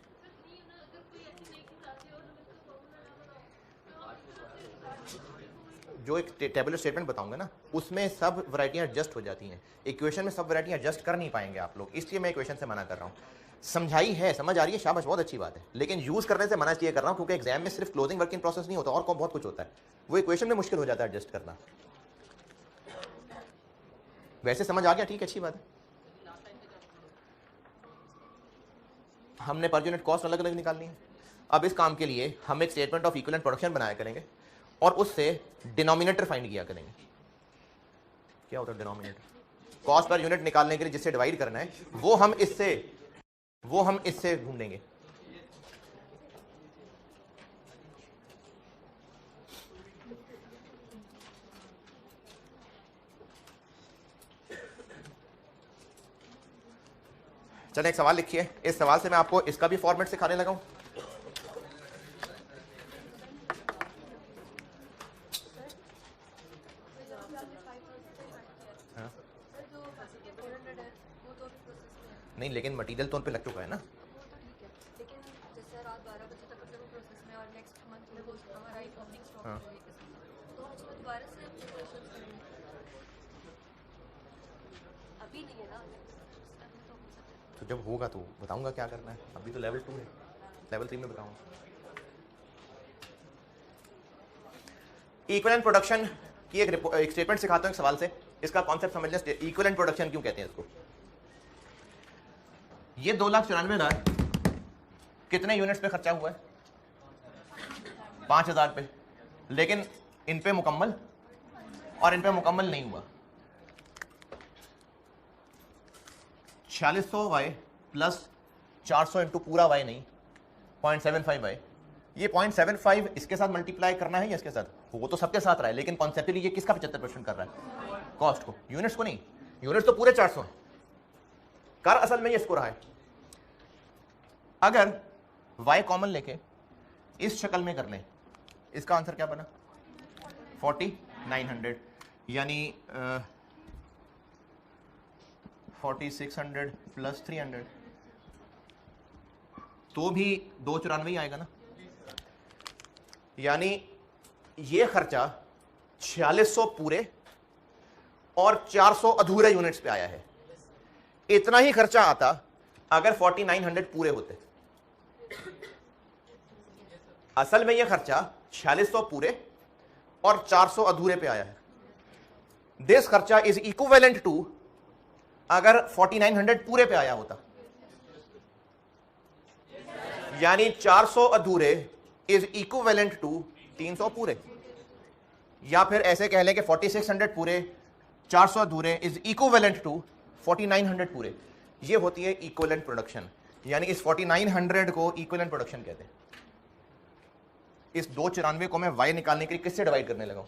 जो एक टेबुलर स्टेटमेंट बताऊंगा ना, उसमें सब वैरायटियां एडजस्ट हो जाती हैं, इक्वेशन में सब वैरायटियां एडजस्ट कर नहीं पाएंगे आप लोग, इसलिए मैं इक्वेशन से मना कर रहा हूँ। समझाई है, समझ आ रही है, शाबाश, बहुत अच्छी बात है, लेकिन यूज करने से मना इसलिए कर रहा हूँ क्योंकि एग्जाम में सिर्फ क्लोजिंग वर्क इन प्रोसेस नहीं होता, और बहुत कुछ होता है, वो इक्वेशन में मुश्किल हो जाता है एडजस्ट करना। वैसे समझ आ गया, ठीक है, अच्छी बात है। हमने पर यूनिट कॉस्ट अलग अलग निकालनी है। अब इस काम के लिए हम एक स्टेटमेंट ऑफ इक्विवेलेंट प्रोडक्शन बनाया करेंगे और उससे डिनोमिनेटर फाइंड किया करेंगे। क्या होता है डिनोमिनेटर? कॉस्ट पर यूनिट निकालने के लिए जिससे डिवाइड करना है, वो हम इससे ढूंढेंगे। चलिए एक सवाल लिखिए, इस सवाल से मैं आपको इसका भी फॉर्मेट सिखाने लगा हूं। नहीं, लेकिन मटेरियल तो उन पे लग चुका है ना। हाँ। तो जब होगा तो बताऊंगा क्या करना है, अभी तो लेवल 2 है, लेवल 3 में बताऊंगा। इक्विवेलेंट प्रोडक्शन की एक स्टेटमेंट सिखाता हूं एक सवाल से, इसका कॉन्सेप्ट समझ लें। इक्विवेलेंट प्रोडक्शन क्यों कहते हैं इसको? ये 2,94,000 कितने यूनिट्स पे खर्चा हुआ है? 5,000 पे, लेकिन इन पे मुकम्मल और इन पे मुकम्मल नहीं हुआ। 4600 वाई प्लस 400 इंटू पूरा वाई नहीं, 0.75 वाई। ये 0.75 इसके साथ मल्टीप्लाई करना है या इसके साथ? वो तो सबके साथ रहा है, लेकिन कॉन्सेप्टली ये किसका 75% कर रहा है? कॉस्ट को, यूनिट्स को नहीं। यूनिट्स तो पूरे 400 है, कर असल में ये इसको रहा है। अगर y कॉमन लेके इस शक्ल में कर लें, इसका आंसर क्या बना? 4900, यानी 4600 प्लस 300, तो भी 294 आएगा ना। यानी ये खर्चा 4600 पूरे और 400 अधूरे यूनिट्स पे आया है। इतना ही खर्चा आता अगर 4900 पूरे होते। असल में यह खर्चा 4600 पूरे और 400 अधूरे पे आया है। दिस खर्चा इज इक्विवेलेंट टू अगर 4900 पूरे पे आया होता, यानी 400 अधूरे इज इक्विवेलेंट टू 300 पूरे, या फिर ऐसे कह लें कि 4600 पूरे 400 अधूरे इज इक्विवेलेंट टू 4900 पूरे। ये होती है इक्विवेलेंट प्रोडक्शन, यानी इस 4900 को इक्विवेलेंट प्रोडक्शन कहते हैं। इस 294 को मैं y निकालने के लिए किससे डिवाइड करने लगा हूं?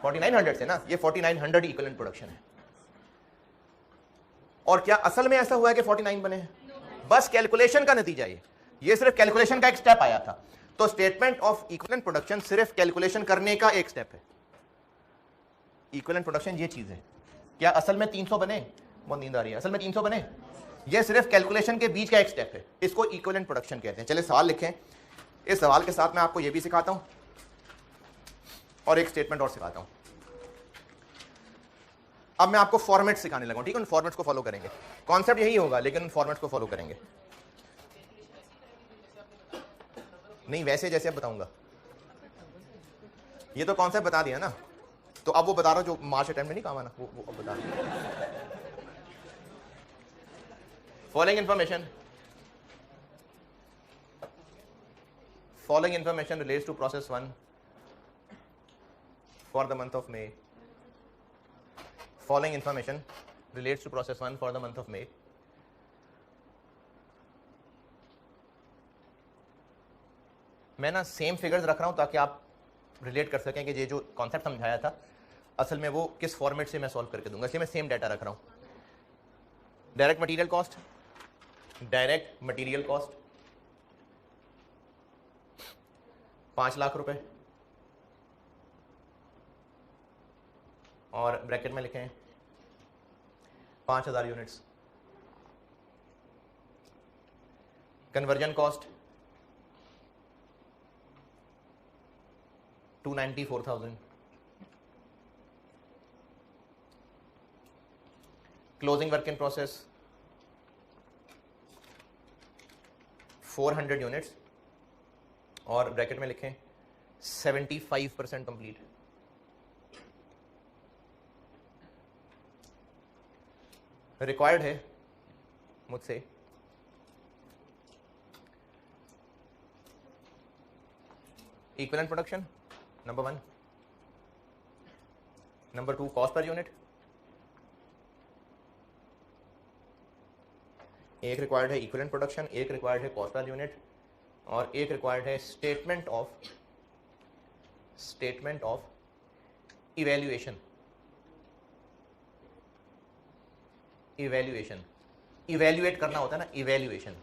4900 से ना। ये 4900 इक्विवेलेंट प्रोडक्शन है। और क्या असल में ऐसा हुआ है कि 49 बने हैं? बस कैलकुलेशन का नतीजा ये सिर्फ कैलकुलेशन का एक स्टेप आया था। तो स्टेटमेंट ऑफ इक्विवेलेंट प्रोडक्शन सिर्फ कैलकुलेशन करने का एक स्टेप है। इक्विवेलेंट प्रोडक्शन ये चीज है। क्या असल में 300 बने? बहुत नींद आ रही है। असल में 300 बने? ये सिर्फ कैलकुलेशन के बीच का एक स्टेप है, इसको इक्विवेलेंट प्रोडक्शन कहते हैं। चलिए सवाल लिखें। इस सवाल के साथ मैं आपको ये भी सिखाता हूं और एक स्टेटमेंट और सिखाता हूं। अब मैं आपको फॉर्मेट सिखाने लगा हूं, ठीक है? उन फॉर्मेट्स को फॉलो करेंगे। कॉन्सेप्ट यही होगा, लेकिन उन फॉर्मेट्स को फॉलो करेंगे। नहीं, वैसे जैसे अब बताऊंगा। ये तो कॉन्सेप्ट बता दिया ना, तो अब वो बता रहा हूं जो मार्च अटेम्प्ट में नहीं काम आना, वो अब बता दिया। Following information Following information relates to process 1 for the month of May. Following information relates to process 1 for the month of May. मैं ना सेम फिगर्स रख रहा हूं ताकि आप रिलेट कर सकें कि ये जो कॉन्सेप्ट समझाया था असल में वो किस फॉर्मेट से मैं सॉल्व करके दूंगा, इसलिए मैं सेम डाटा रख रहा हूं. Direct material cost, direct material cost 5 lakh रुपए और ब्रैकेट में लिखें 5000 units. Conversion cost 294,000. Closing work in process 400 units और ब्रैकेट में लिखें 75% कंप्लीट. रिक्वायर्ड है मुझसे equivalent production number 1, number 2 cost per unit. एक रिक्वायर्ड है इक्विवेलेंट प्रोडक्शन, एक रिक्वायर्ड है कॉस्ट पर यूनिट और एक रिक्वायर्ड है स्टेटमेंट ऑफ इवैल्यूएशन. इवैल्यूएट करना होता है ना, इवैल्यूएशन.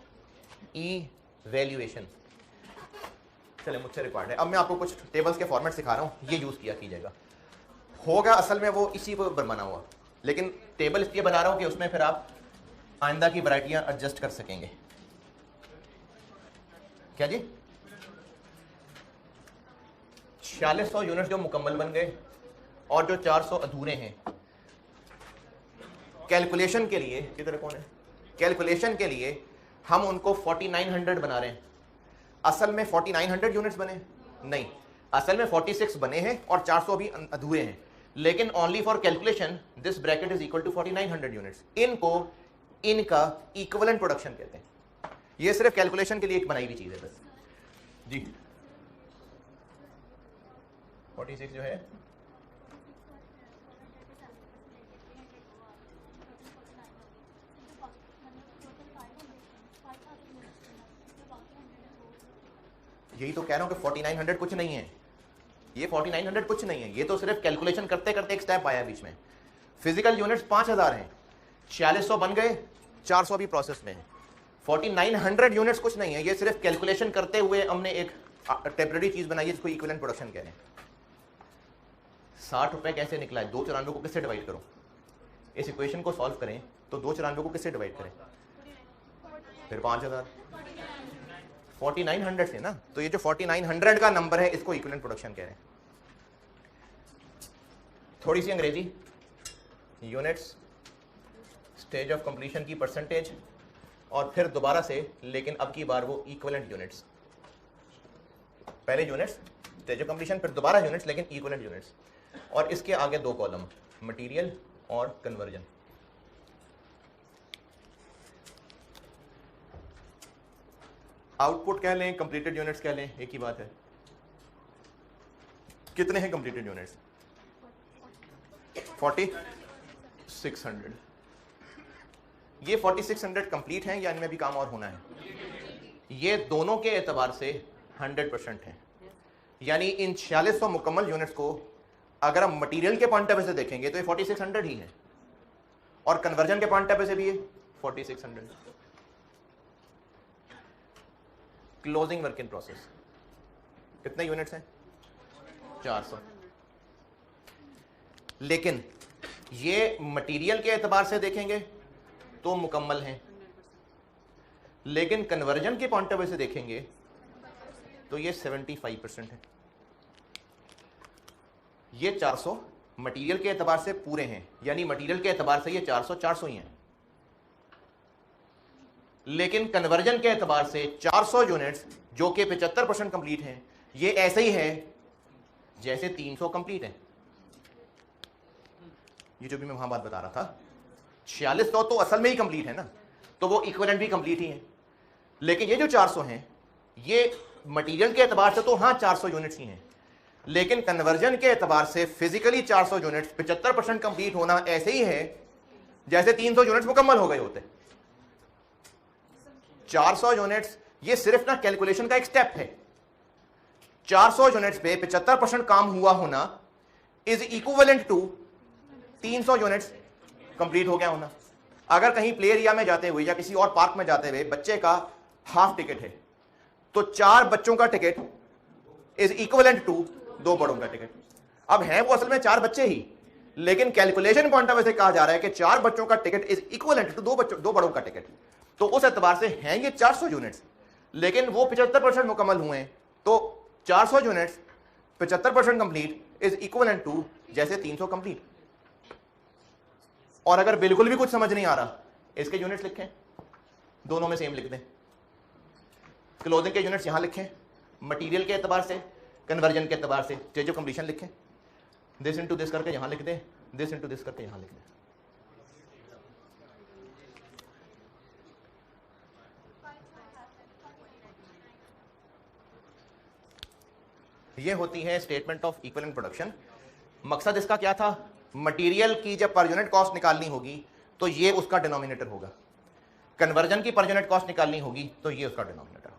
चले मुझसे रिक्वायर्ड है. अब मैं आपको कुछ टेबल्स के फॉर्मेट सिखा रहा हूं, ये यूज किया कीजिएगा. होगा असल में वो इसी को बना हुआ, लेकिन टेबल इसलिए बना रहा हूं कि उसमें फिर आप आइंदा की वैरायटियां एडजस्ट कर सकेंगे. क्या जी 4600 यूनिट जो मुकम्मल बन गए और जो 400 अधूरे हैं. कैलकुलेशन के लिए किधर कौन है, कैलकुलेशन के लिए हम उनको 4900 बना रहे हैं. असल में 4900 यूनिट्स बने नहीं, असल में 46 बने हैं और 400 भी अधूरे हैं, लेकिन only for calculation this bracket is equal to 4900 units. इनको इनका इक्विवेलेंट प्रोडक्शन कहते हैं. ये सिर्फ कैलकुलेशन के लिए एक बनाई हुई चीज है बस जी. 46 जो है यही तो कह रहा हूं कि 4900 कुछ नहीं है. ये 4900 कुछ नहीं है, ये तो सिर्फ कैलकुलेशन करते करते एक स्टेप आया बीच में. फिजिकल यूनिट्स 5000 हैं, 4600 बन गए, 400 भी प्रोसेस में है. 4900 यूनिट्स कुछ नहीं है, ये सिर्फ कैलकुलेशन करते हुए हमने एक टेम्परेरी चीज बनाई है जिसको इक्विवेलेंट प्रोडक्शन कह रहे हैं. 60 रुपए कैसे निकला है? 294 को किससे डिवाइड करो? इस इक्वेशन को सॉल्व करें तो 294 को किससे डिवाइड करें? फिर 5000. 4900 से ना, तो ये जो 4900 का नंबर है इसको इक्विवेलेंट प्रोडक्शन कह रहे हैं. थोड़ी सी अंग्रेजी. यूनिट्स, स्टेज ऑफ कंप्लीशन की परसेंटेज और फिर दोबारा से, लेकिन अब की बार वो इक्विवेलेंट यूनिट्स. पहले यूनिट्स, स्टेज ऑफ कंप्लीशन, फिर दोबारा यूनिट्स लेकिन इक्विवेलेंट यूनिट्स. और इसके आगे 2 कॉलम, मटेरियल और कन्वर्जन. आउटपुट कह लें, कंप्लीटेड यूनिट्स कह लें, एक ही बात है. कितने हैं कंप्लीटेड यूनिट्स? 4600. ये 4600 कंप्लीट हैं या इनमें भी काम और होना है? ये दोनों के एतबार से 100% है. यानी इन 4600 मुकम्मल यूनिट्स को अगर हम मटेरियल के पॉइंट ऑफ व्यू से देखेंगे तो ये 4600 ही है और कन्वर्जन के पॉइंट ऑफ व्यू से भी ये 4600. क्लोजिंग वर्क इन प्रोसेस कितने यूनिट्स हैं? 400. लेकिन ये मटेरियल के एतबार से देखेंगे तो मुकम्मल हैं, लेकिन कन्वर्जन के पॉइंट ऑफ व्यू से देखेंगे तो ये 75% है. ये 400 मटेरियल के एतबार से पूरे हैं, यानी मटेरियल के एतबार से ये 400 ही हैं, लेकिन कन्वर्जन के एतबार से 400 यूनिट्स जो कि 75% कंप्लीट हैं, ये ऐसे ही है जैसे 300 कंप्लीट है. ये जो भी मैं वहां बात बता रहा था, 4600 तो असल में ही कंप्लीट है ना, तो वो इक्विवेलेंट भी कंप्लीट ही है. लेकिन ये जो 400 हैं ये मटेरियल के एतबार से तो हाँ 400 यूनिट्स ही हैं, लेकिन कन्वर्जन के एतबार से फिजिकली 400 यूनिट्स 75% कंप्लीट होना ऐसे ही है जैसे 300 यूनिट्स मुकम्मल हो गए होते। 400 यूनिट्स ये सिर्फ ना कैलकुलेशन का एक स्टेप है। 400 यूनिट्स पे 75% काम हुआ होना is equivalent to 300 units complete हो गया होना। अगर कहीं प्ले एरिया में जाते हुए या किसी और पार्क में जाते हुए बच्चे का हाफ टिकट है तो 4 बच्चों का टिकट इज इक्विवेलेंट टू 2 बड़ों का टिकट। अब है वो असल में 4 बच्चे ही, लेकिन कैलकुलेशन पॉइंट ऑफ व्यू से कहा जा रहा है कि 4 बच्चों का टिकट इज इक्विवेलेंट टू 2 बड़ों का टिकट। तो उस एतबार से हैं ये 400 यूनिट्स, लेकिन वो 75% मुकम्मल हुए हैं। तो 400 units 75% complete is equivalent to जैसे 300 कंप्लीट। और अगर बिल्कुल भी कुछ समझ नहीं आ रहा, इसके यूनिट्स लिखें, दोनों में सेम लिख दें। क्लोजिंग के यूनिट्स यहां लिखें, मटेरियल के एतबार से, कन्वर्जन के एतबार से स्टेज ऑफ कंप्लीशन लिखें। दिस इनटू दिस करके यहां लिख दें, दिस इनटू दिस करके यहां लिख दें। ये होती है स्टेटमेंट ऑफ इक्विवेलेंट प्रोडक्शन। मकसद इसका क्या था? मटेरियल की जब पर यूनिट कॉस्ट निकालनी होगी तो ये उसका डिनोमिनेटर होगा, कन्वर्जन की पर यूनिट कॉस्ट निकालनी होगी तो ये उसका डिनोमिनेटर होगा।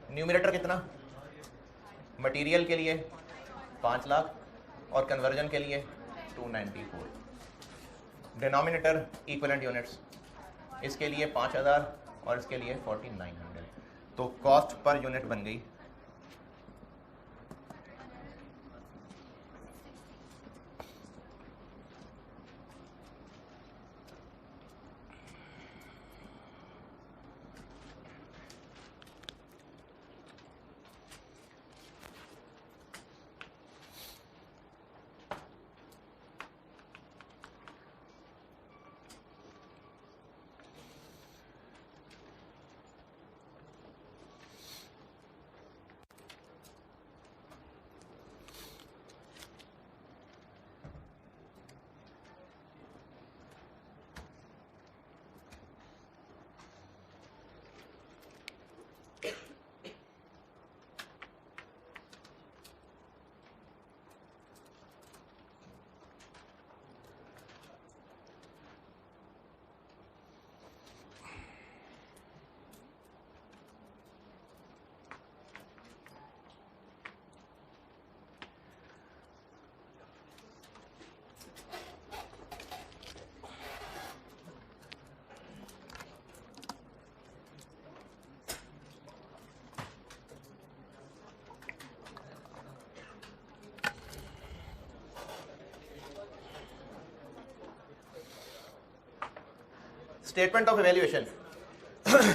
न्यूमरेटर कितना? मटेरियल के लिए 5 लाख और कन्वर्जन के लिए 294। डिनोमिनेटर इक्विवेलेंट यूनिट्स, इसके लिए 5000 और इसके लिए 4900। तो कॉस्ट पर यूनिट बन गई statement of evaluation.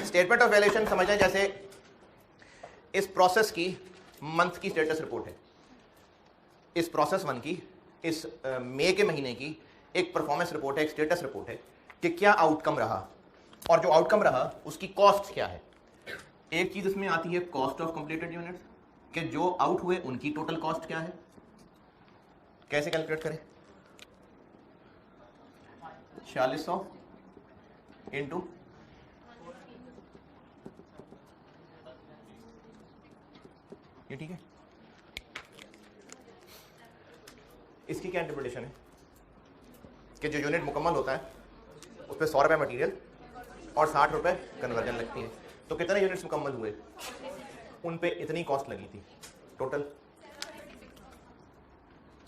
Statement of evaluation समझें जैसे इस प्रोसेस की मंथ की स्टेटस रिपोर्ट है, इस प्रोसेस 1 की, इस मई के महीने की एक परफॉर्मेंस रिपोर्ट है, एक स्टेटस रिपोर्ट है कि क्या आउटकम रहा और जो आउटकम रहा उसकी कॉस्ट क्या है। एक चीज इसमें आती है कॉस्ट ऑफ कंप्लीटेड यूनिट्स, कि जो आउट हुए उनकी टोटल कॉस्ट क्या है। कैसे कैलकुलेट करें? 4600 इंटू ये, ठीक है। इसकी क्या इंटरप्रिटेशन है कि जो यूनिट मुकम्मल होता है उस पर 100 रुपये मटीरियल और 60 रुपये कन्वर्जन लगती है, तो कितने यूनिट्स मुकम्मल हुए उन पे इतनी कॉस्ट लगी थी, टोटल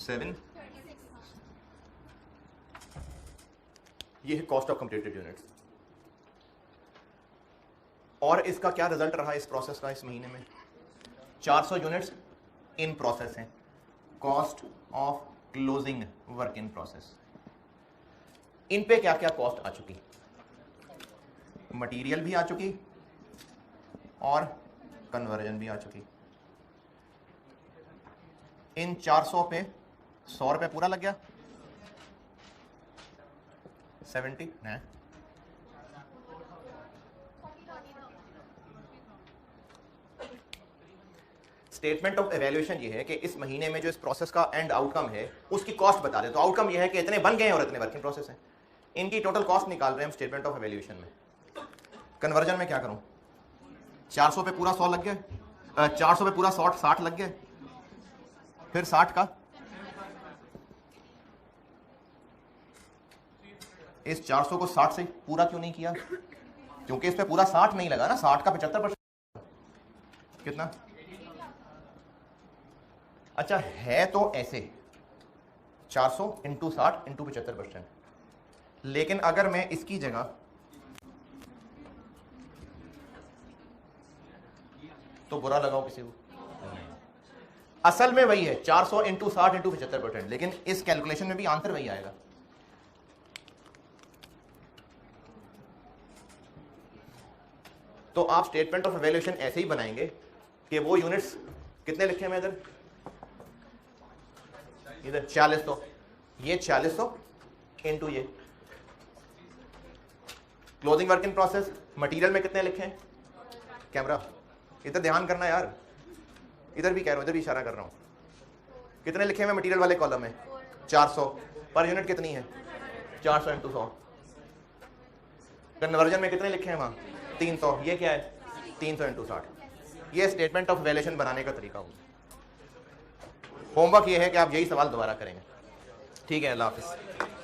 7। ये है कॉस्ट ऑफ कंप्लीटेड यूनिट्स। और इसका क्या रिजल्ट रहा इस प्रोसेस का? इस महीने में 400 यूनिट्स इन प्रोसेस हैं। Cost of closing work in process, इन पे क्या क्या कॉस्ट आ चुकी? मटेरियल भी आ चुकी और कन्वर्जन भी आ चुकी। इन 400 पे 100 रुपये पूरा लग गया, 70 है। स्टेटमेंट ऑफ एवेल्यूएशन ये है कि इस महीने में जो इस प्रोसेस का एंड आउटकम है उसकी कॉस्ट बता दे। तो आउटकम ये है कि इतने बन गए हैं और इतने वर्किंग प्रोसेस हैं, इनकी टोटल कॉस्ट निकाल रहे हैं हम स्टेटमेंट ऑफ एवेल्यूएशन में। कन्वर्जन में क्या करूं, 400 पे पूरा 100 लग गया, 400 पे पूरा 60 लग गया, फिर 60 का इस 400 को 60 से पूरा क्यों नहीं किया, क्योंकि इस पे पूरा 60 नहीं लगा ना, 60 का 75% कितना। अच्छा है तो ऐसे 400 इंटू 60 इंटू 75%, लेकिन अगर मैं इसकी जगह तो बुरा लगाऊं किसी को, असल में वही है 400 इंटू 60 इंटू 75%, लेकिन इस कैलकुलेशन में भी आंसर वही आएगा। तो आप स्टेटमेंट ऑफ एवेल्यूएशन ऐसे ही बनाएंगे कि वो यूनिट्स कितने लिखे हैं इधर 4600, ये 4600 इंटू ये closing work in process. Material में कितने लिखे हैं, कैमरा इधर ध्यान करना यार, इधर भी कह रहा हूं, इधर भी इशारा कर रहा हूं, कितने लिखे हैं मटेरियल वाले कॉलम में 400, पर यूनिट कितनी है 400 इंटू 100। कन्वर्जन में कितने लिखे हैं वहां 300, ये क्या है 300 इंटू 60। ये स्टेटमेंट ऑफ वैल्यूएशन बनाने का तरीका होगा। होमवर्क ये है कि आप यही सवाल दोबारा करेंगे। ठीक है, अल्लाह हाफिज़।